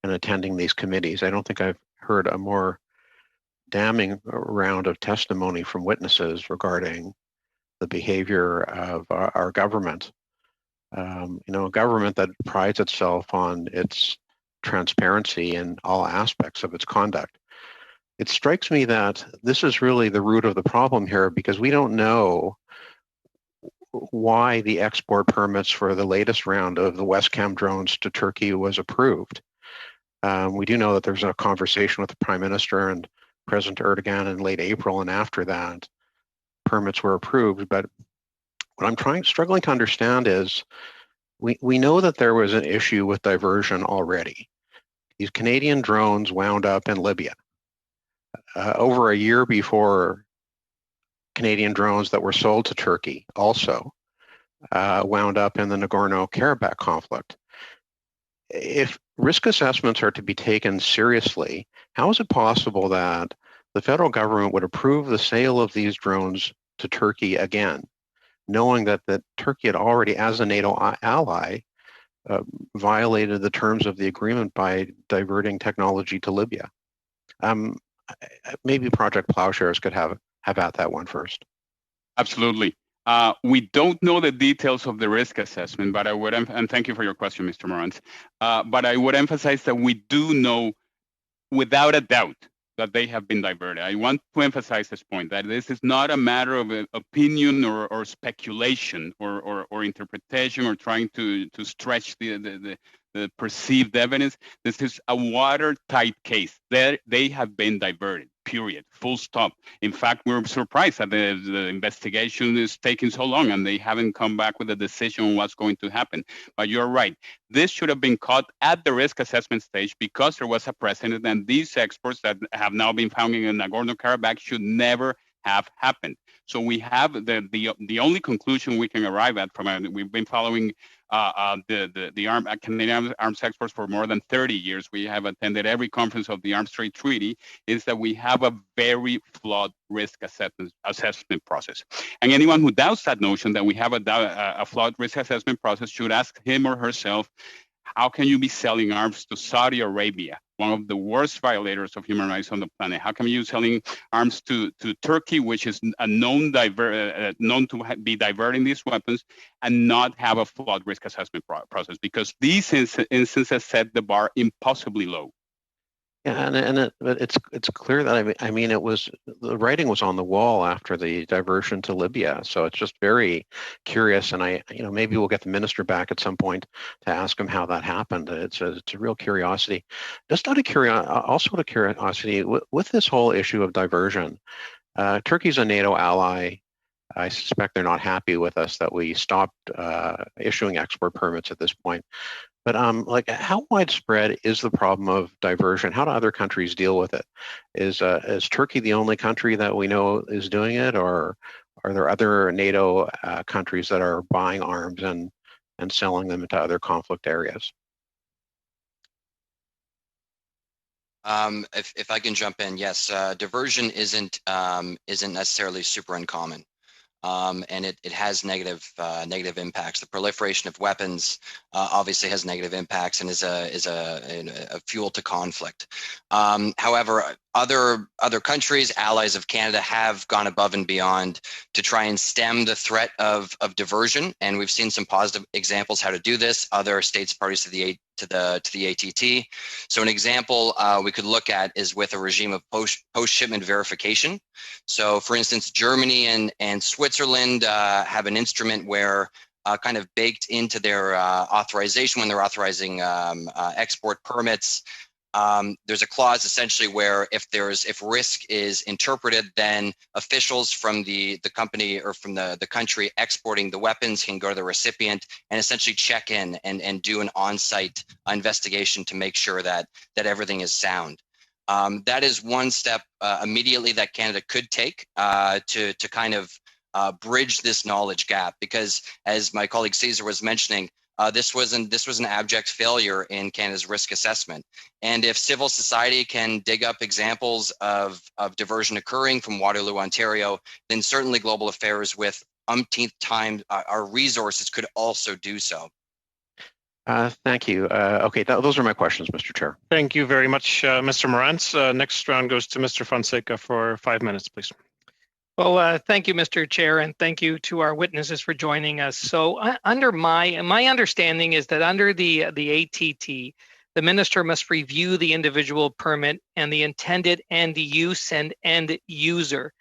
and attending these committees. I don't think I've heard a more damning round of testimony from witnesses regarding the behavior of our government. A government that prides itself on its transparency in all aspects of its conduct. It strikes me that this is really the root of the problem here because we don't know why the export permits for the latest round of the Westcam drones to Turkey was approved. We do know that there's a conversation with the Prime Minister and President Erdogan in late April, and after that, permits were approved. But what I'm struggling to understand is we know that there was an issue with diversion already. These Canadian drones wound up in Libya. Over a year before, Canadian drones that were sold to Turkey also wound up in the Nagorno-Karabakh conflict. If risk assessments are to be taken seriously, how is it possible that the federal government would approve the sale of these drones to Turkey again, knowing that Turkey had already, as a NATO ally, violated the terms of the agreement by diverting technology to Libya? Maybe Project Plowshares could have at that one first. Absolutely. We don't know the details of the risk assessment, but I would, and thank you for your question, Mr. Morantz, but I would emphasize that we do know without a doubt that they have been diverted. I want to emphasize this point, that this is not a matter of opinion or speculation or interpretation or trying to stretch the perceived evidence. This is a watertight case. They have been diverted, period, full stop. In fact, we're surprised that the investigation is taking so long and they haven't come back with a decision on what's going to happen. But you're right. This should have been caught at the risk assessment stage because there was a precedent, and these exports that have now been found in Nagorno-Karabakh should never have happened. So we have the only conclusion we can arrive at we've been following the Canadian arms exports for more than 30 years. We have attended every conference of the Arms Trade Treaty, is that we have a very flawed risk assessment process. And anyone who doubts that notion that we have a flawed risk assessment process should ask him or herself, how can you be selling arms to Saudi Arabia, one of the worst violators of human rights on the planet? How come you selling arms to Turkey, which is a known to be diverting these weapons, and not have a flawed risk assessment process? Because these instances set the bar impossibly low. Yeah, but it's clear that it was, the writing was on the wall after the diversion to Libya, so it's just very curious. And maybe we'll get the minister back at some point to ask him how that happened. It's a real curiosity. Just out of curiosity, with this whole issue of diversion, Turkey's a NATO ally. I suspect they're not happy with us that we stopped issuing export permits at this point. But like, how widespread is the problem of diversion? How do other countries deal with it? Is Turkey the only country that we know is doing it, or are there other NATO countries that are buying arms and selling them into other conflict areas? If I can jump in, yes, diversion isn't necessarily super uncommon. And it has negative impacts. The proliferation of weapons obviously has negative impacts and is a fuel to conflict. However, other countries, allies of Canada, have gone above and beyond to try and stem the threat of diversion, and we've seen some positive examples how to do this. Other states parties to the ATT. So an example we could look at is with a regime of post-shipment verification. So for instance, Germany and Switzerland have an instrument where kind of baked into their authorization when they're authorizing export permits, there's a clause essentially where if risk is interpreted, then officials from the company or from the country exporting the weapons can go to the recipient and essentially check in and do an on-site investigation to make sure that everything is sound. That is one step immediately that Canada could take to kind of bridge this knowledge gap, because as my colleague Cesar was mentioning, this was an abject failure in Canada's risk assessment. And if civil society can dig up examples of diversion occurring from Waterloo, Ontario, then certainly global affairs with umpteenth time our resources could also do so. Thank you. Okay, those are my questions, Mr. Chair. Thank you very much, Mr. Morantz. Next round goes to Mr. Fonseca for 5 minutes, please. Well, thank you, Mr. Chair, and thank you to our witnesses for joining us. So under my understanding is that under the ATT, the minister must review the individual permit and the intended end use and end user.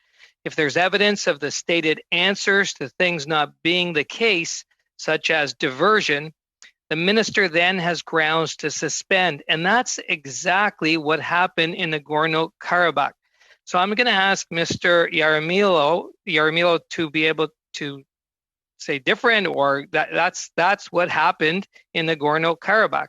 If there's evidence of the stated answers to things not being the case, such as diversion, the minister then has grounds to suspend. And that's exactly what happened in Nagorno-Karabakh. So I'm going to ask Mr. Jaramillo to be able to say different, or that's what happened in Nagorno-Karabakh.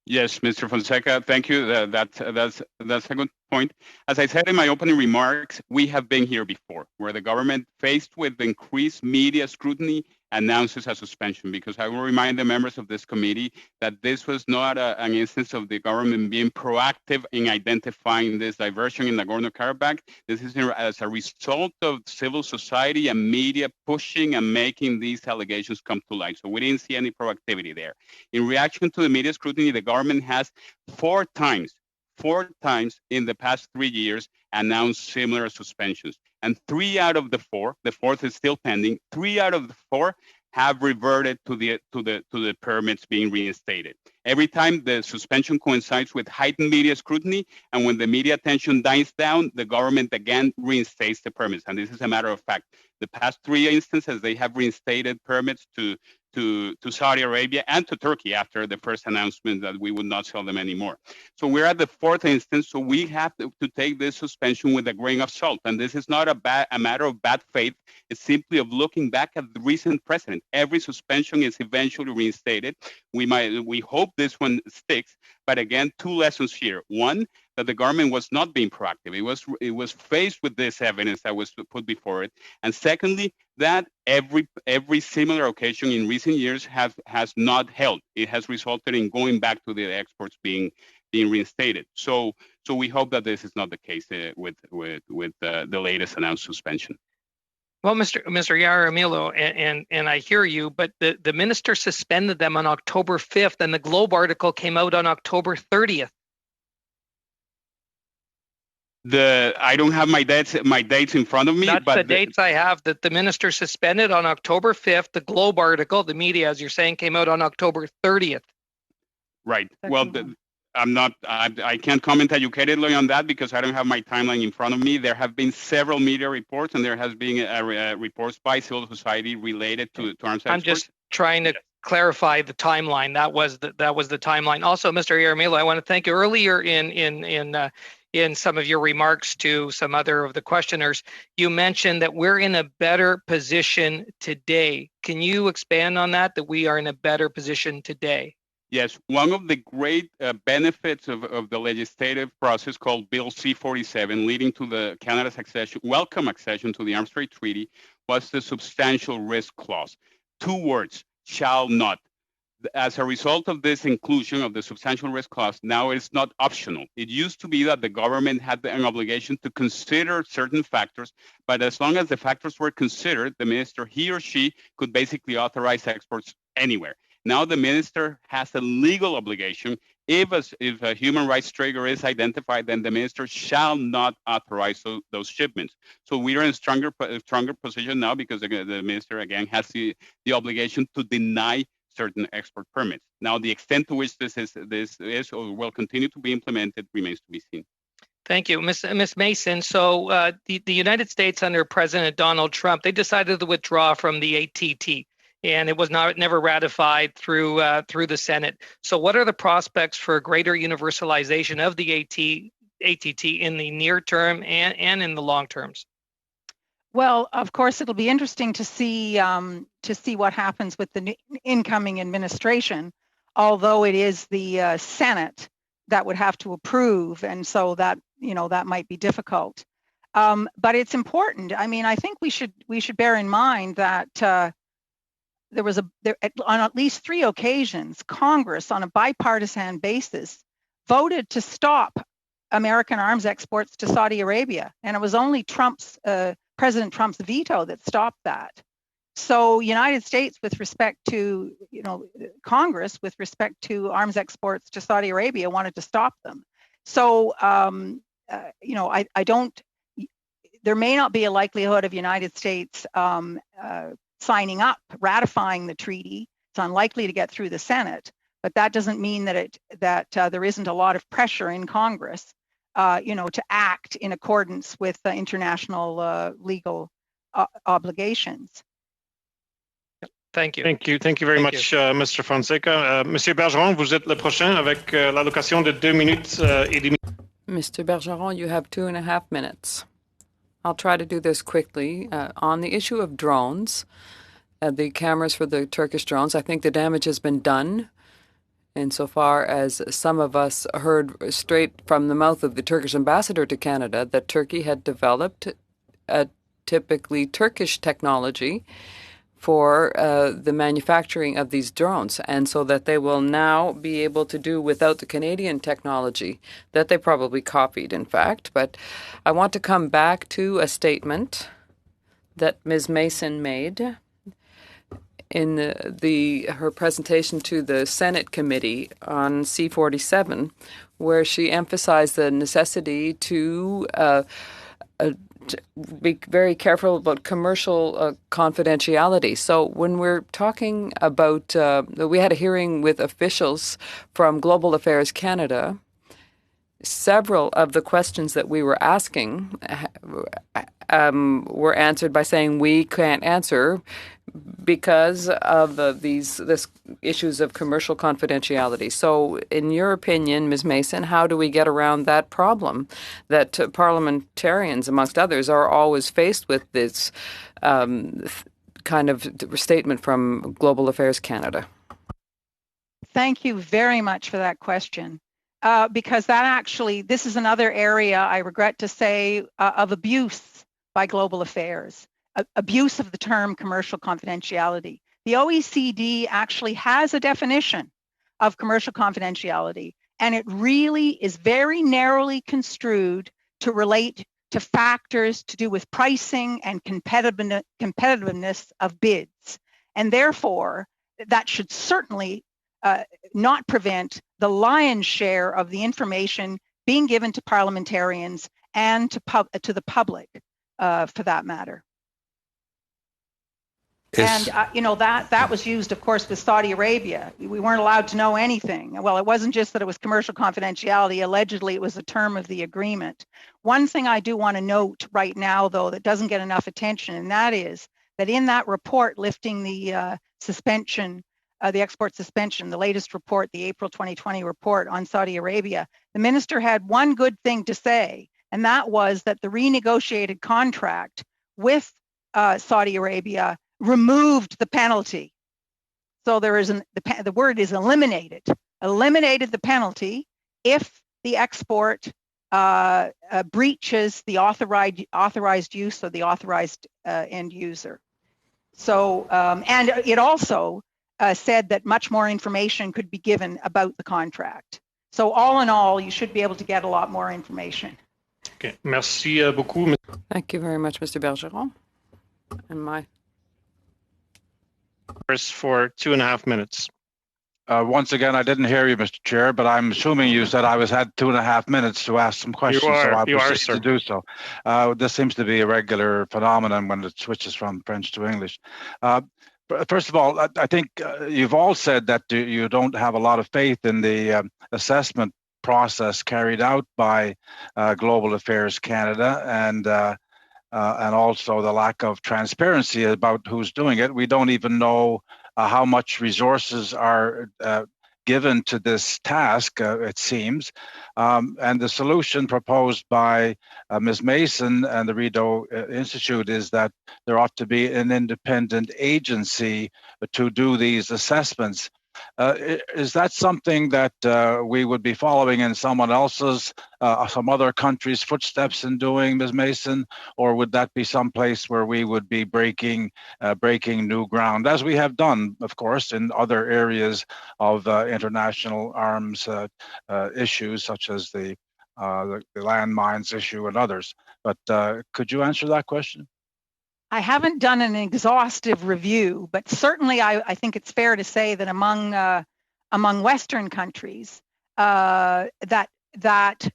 Yes, Mr. Fonseca, thank you. That's a good point. As I said in my opening remarks, we have been here before, where the government, faced with increased media scrutiny, announces a suspension, because I will remind the members of this committee that this was not an instance of the government being proactive in identifying this diversion in Nagorno-Karabakh. This is as a result of civil society and media pushing and making these allegations come to light. So we didn't see any proactivity there. In reaction to the media scrutiny, the government has four times in the past 3 years announced similar suspensions. And 3 out of the 4, the fourth is still pending, 3 out of the 4 have reverted to the permits being reinstated. Every time the suspension coincides with heightened media scrutiny, and when the media attention dies down, the government again reinstates the permits. And this is a matter of fact. The past 3 instances, they have reinstated permits to Saudi Arabia and to Turkey after the first announcement that we would not sell them anymore. So we're at the 4th instance, so we have to take this suspension with a grain of salt. And this is not a matter of bad faith. It's simply of looking back at the recent precedent. Every suspension is eventually reinstated. We hope this one sticks, but again, 2 lessons here. One, that the government was not being proactive. It was faced with this evidence that was put before it. And secondly, that every similar occasion in recent years has not held. It has resulted in going back to the exports being reinstated. So we hope that this is not the case with the latest announced suspension. Well, Mr. Jaramillo, and I hear you, but the minister suspended them on October 5th, and the Globe article came out on October 30th. I don't have my dates in front of me. That's the dates I have, that the minister suspended on October 5th. The Globe article, the media, as you're saying, came out on October 30th. Right. Well, I can't comment educatedly on that because I don't have my timeline in front of me. There have been several media reports, and there has been reports by civil society related to arms exports. I'm just trying to clarify the timeline. That was the timeline. Also, Mr. Jaramillo, I want to thank you. Earlier in in some of your remarks to some other of the questioners, you mentioned that we're in a better position today. Can you expand on that we are in a better position today? Yes, one of the great benefits of the legislative process called Bill C-47, leading to the Canada's welcome accession to the Arms Trade Treaty, was the substantial risk clause. 2 words, shall not. As a result of this inclusion of the substantial risk clause, now it's not optional. It used to be that the government had an obligation to consider certain factors, but as long as the factors were considered, the minister, he or she, could basically authorize exports anywhere. Now the minister has a legal obligation. If a human rights trigger is identified, then the minister shall not authorize those shipments. So we are in a stronger position now because the minister, again, has the obligation to deny certain export permits. Now, the extent to which this is or will continue to be implemented remains to be seen. Thank you, Ms. Mason. So the United States under President Donald Trump, they decided to withdraw from the ATT, and it was never ratified through the Senate. So what are the prospects for greater universalization of the ATT in the near term and in the long terms? Well, of course, it'll be interesting to see what happens with the incoming administration, although it is the Senate that would have to approve, and so that that might be difficult. But it's important. I mean, I think we should bear in mind that there was on at least 3 occasions, Congress, on a bipartisan basis, voted to stop American arms exports to Saudi Arabia, and it was only President Trump's veto that stopped that. So United States, with respect to, Congress, with respect to arms exports to Saudi Arabia, wanted to stop them. So, I don't, there may not be a likelihood of United States signing up, ratifying the treaty. It's unlikely to get through the Senate, but that doesn't mean that there isn't a lot of pressure in Congress to act in accordance with international legal obligations. Thank you. Thank you very much, Mr. Fonseca. Monsieur Bergeron, vous êtes le prochain avec l'allocation de 2 minutes et demie. Mr. Bergeron, you have 2.5 minutes. I'll try to do this quickly. On the issue of drones, the cameras for the Turkish drones, I think the damage has been done. Insofar as some of us heard straight from the mouth of the Turkish ambassador to Canada that Turkey had developed a typically Turkish technology for the manufacturing of these drones, and so that they will now be able to do without the Canadian technology that they probably copied, in fact. But I want to come back to a statement that Ms. Mason made in her presentation to the Senate committee on C-47, where she emphasized the necessity to be very careful about commercial confidentiality. So when we're talking about, we had a hearing with officials from Global Affairs Canada. Several of the questions that we were asking were answered by saying we can't answer because of these issues of commercial confidentiality. So in your opinion, Ms. Mason, how do we get around that problem that parliamentarians, amongst others, are always faced with this kind of statement from Global Affairs Canada? Thank you very much for that question. Because this is another area, I regret to say, of abuse by Global Affairs, abuse of the term commercial confidentiality. The OECD actually has a definition of commercial confidentiality, and it really is very narrowly construed to relate to factors to do with pricing and competitiveness of bids. And therefore, that should certainly not prevent the lion's share of the information being given to parliamentarians and to the public, for that matter. Yes. And that was used, of course, with Saudi Arabia. We weren't allowed to know anything. Well, it wasn't just that it was commercial confidentiality. Allegedly, it was a term of the agreement. One thing I do want to note right now, though, that doesn't get enough attention, and that is that in that report lifting the suspension the export suspension, the latest report, the April 2020 report on Saudi Arabia, the minister had one good thing to say, and that was that the renegotiated contract with Saudi Arabia removed the penalty. So there is the word is eliminated the penalty if the export breaches the authorized use of the authorized end user. So, and it also said that much more information could be given about the contract. So all in all, you should be able to get a lot more information. Okay. Merci beaucoup. Thank you very much, Mr. Bergeron. And my for 2.5 minutes. Once again, I didn't hear you, Mr. Chair, but I'm assuming you said I had 2.5 minutes to ask some questions, so I'll proceed to do so. This seems to be a regular phenomenon when it switches from French to English. First of all, I think you've all said that you don't have a lot of faith in the assessment process carried out by Global Affairs Canada, and also the lack of transparency about who's doing it. We don't even know how much resources are given to this task, it seems. And the solution proposed by Ms. Mason and the Rideau Institute is that there ought to be an independent agency to do these assessments. Is that something that we would be following in someone else's, some other country's footsteps in doing, Ms. Mason, or would that be someplace where we would be breaking new ground, as we have done, of course, in other areas of international arms issues, such as the landmines issue and others? But could you answer that question? I haven't done an exhaustive review, but certainly I think it's fair to say that among Western countries, that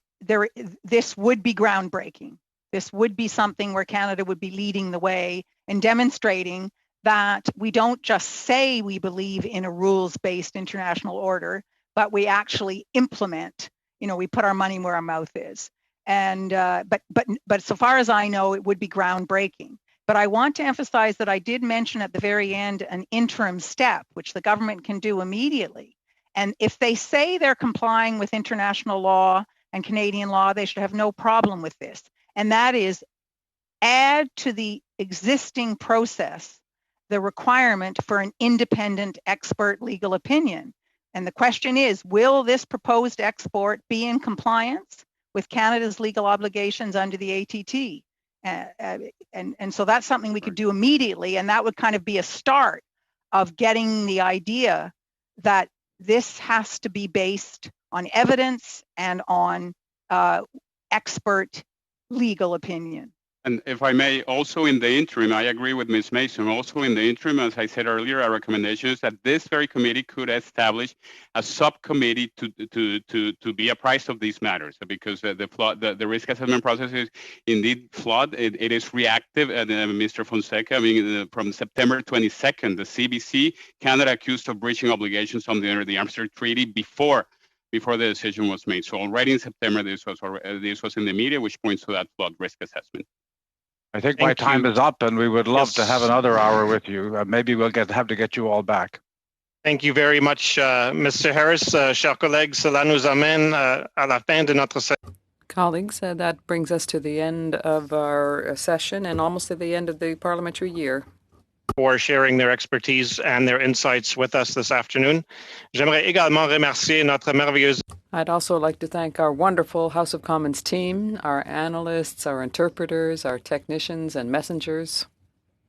this would be groundbreaking. This would be something where Canada would be leading the way and demonstrating that we don't just say we believe in a rules-based international order, but we actually implement. You know, we put our money where our mouth is. And but so far as I know, it would be groundbreaking. But I want to emphasize that I did mention at the very end an interim step, which the government can do immediately. And if they say they're complying with international law and Canadian law, they should have no problem with this. And that is add to the existing process the requirement for an independent expert legal opinion. And the question is, will this proposed export be in compliance with Canada's legal obligations under the ATT? And so that's something we could do immediately, and that would kind of be a start of getting the idea that this has to be based on evidence and on expert legal opinion. And if I may, also in the interim, I agree with Ms. Mason, also in the interim, as I said earlier, our recommendation is that this very committee could establish a subcommittee to be apprised of these matters, because the risk assessment process is indeed flawed. It is reactive, and Mr. Fonseca, I mean, from September 22nd, the CBC, Canada accused of breaching obligations under the Arms Treaty before the decision was made. So already in September, this was in the media, which points to that flawed risk assessment. I think my time is up, and we would love to have another hour with you. Maybe we'll have to get you all back. Thank you very much, Mr. Harris. Chers collègues, cela nous amène à la fin de notre session. Colleagues, that brings us to the end of our session and almost to the end of the parliamentary year. For sharing their expertise and their insights with us this afternoon. J'aimerais également remercier notre merveilleuse. I'd also like to thank our wonderful House of Commons team, our analysts, our interpreters, our technicians and messengers.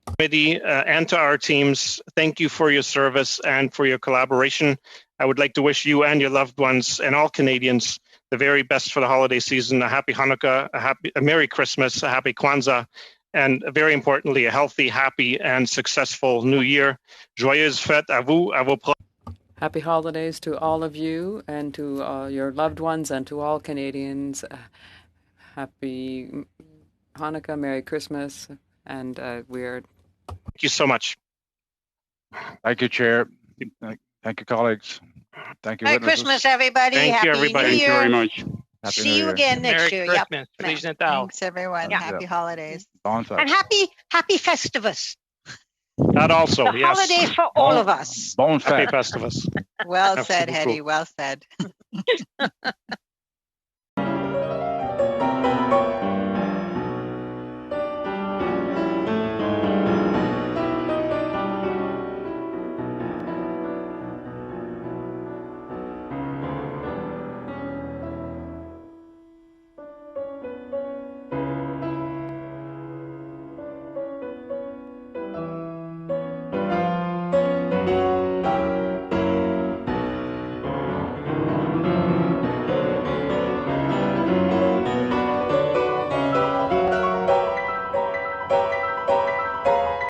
Committee and to our teams, thank you for your service and for your collaboration. I would like to wish you and your loved ones and all Canadians the very best for the holiday season. A happy Hanukkah, a Merry Christmas, a happy Kwanzaa, and very importantly, a healthy, happy, and successful New Year. Joyeuses fêtes à vous, à vos proches. Happy holidays to all of you and to your loved ones and to all Canadians. Happy Hanukkah, Merry Christmas, and we're... Thank you so much. Thank you, Chair. Thank you, colleagues. Thank you, Merry witnesses. Christmas, everybody. Thank you, everybody. New Year. Thank you very much. Happy See New you Year. again next year. Merry Christmas. Yep. Feliz Natal. Thanks, everyone. Yeah. Happy holidays. Bon fête. And happy Festivus. That also, The yes. holiday for all of us. Bon Happy fête. Festivus. Well said, Merci beaucoup. Hetty. Well said.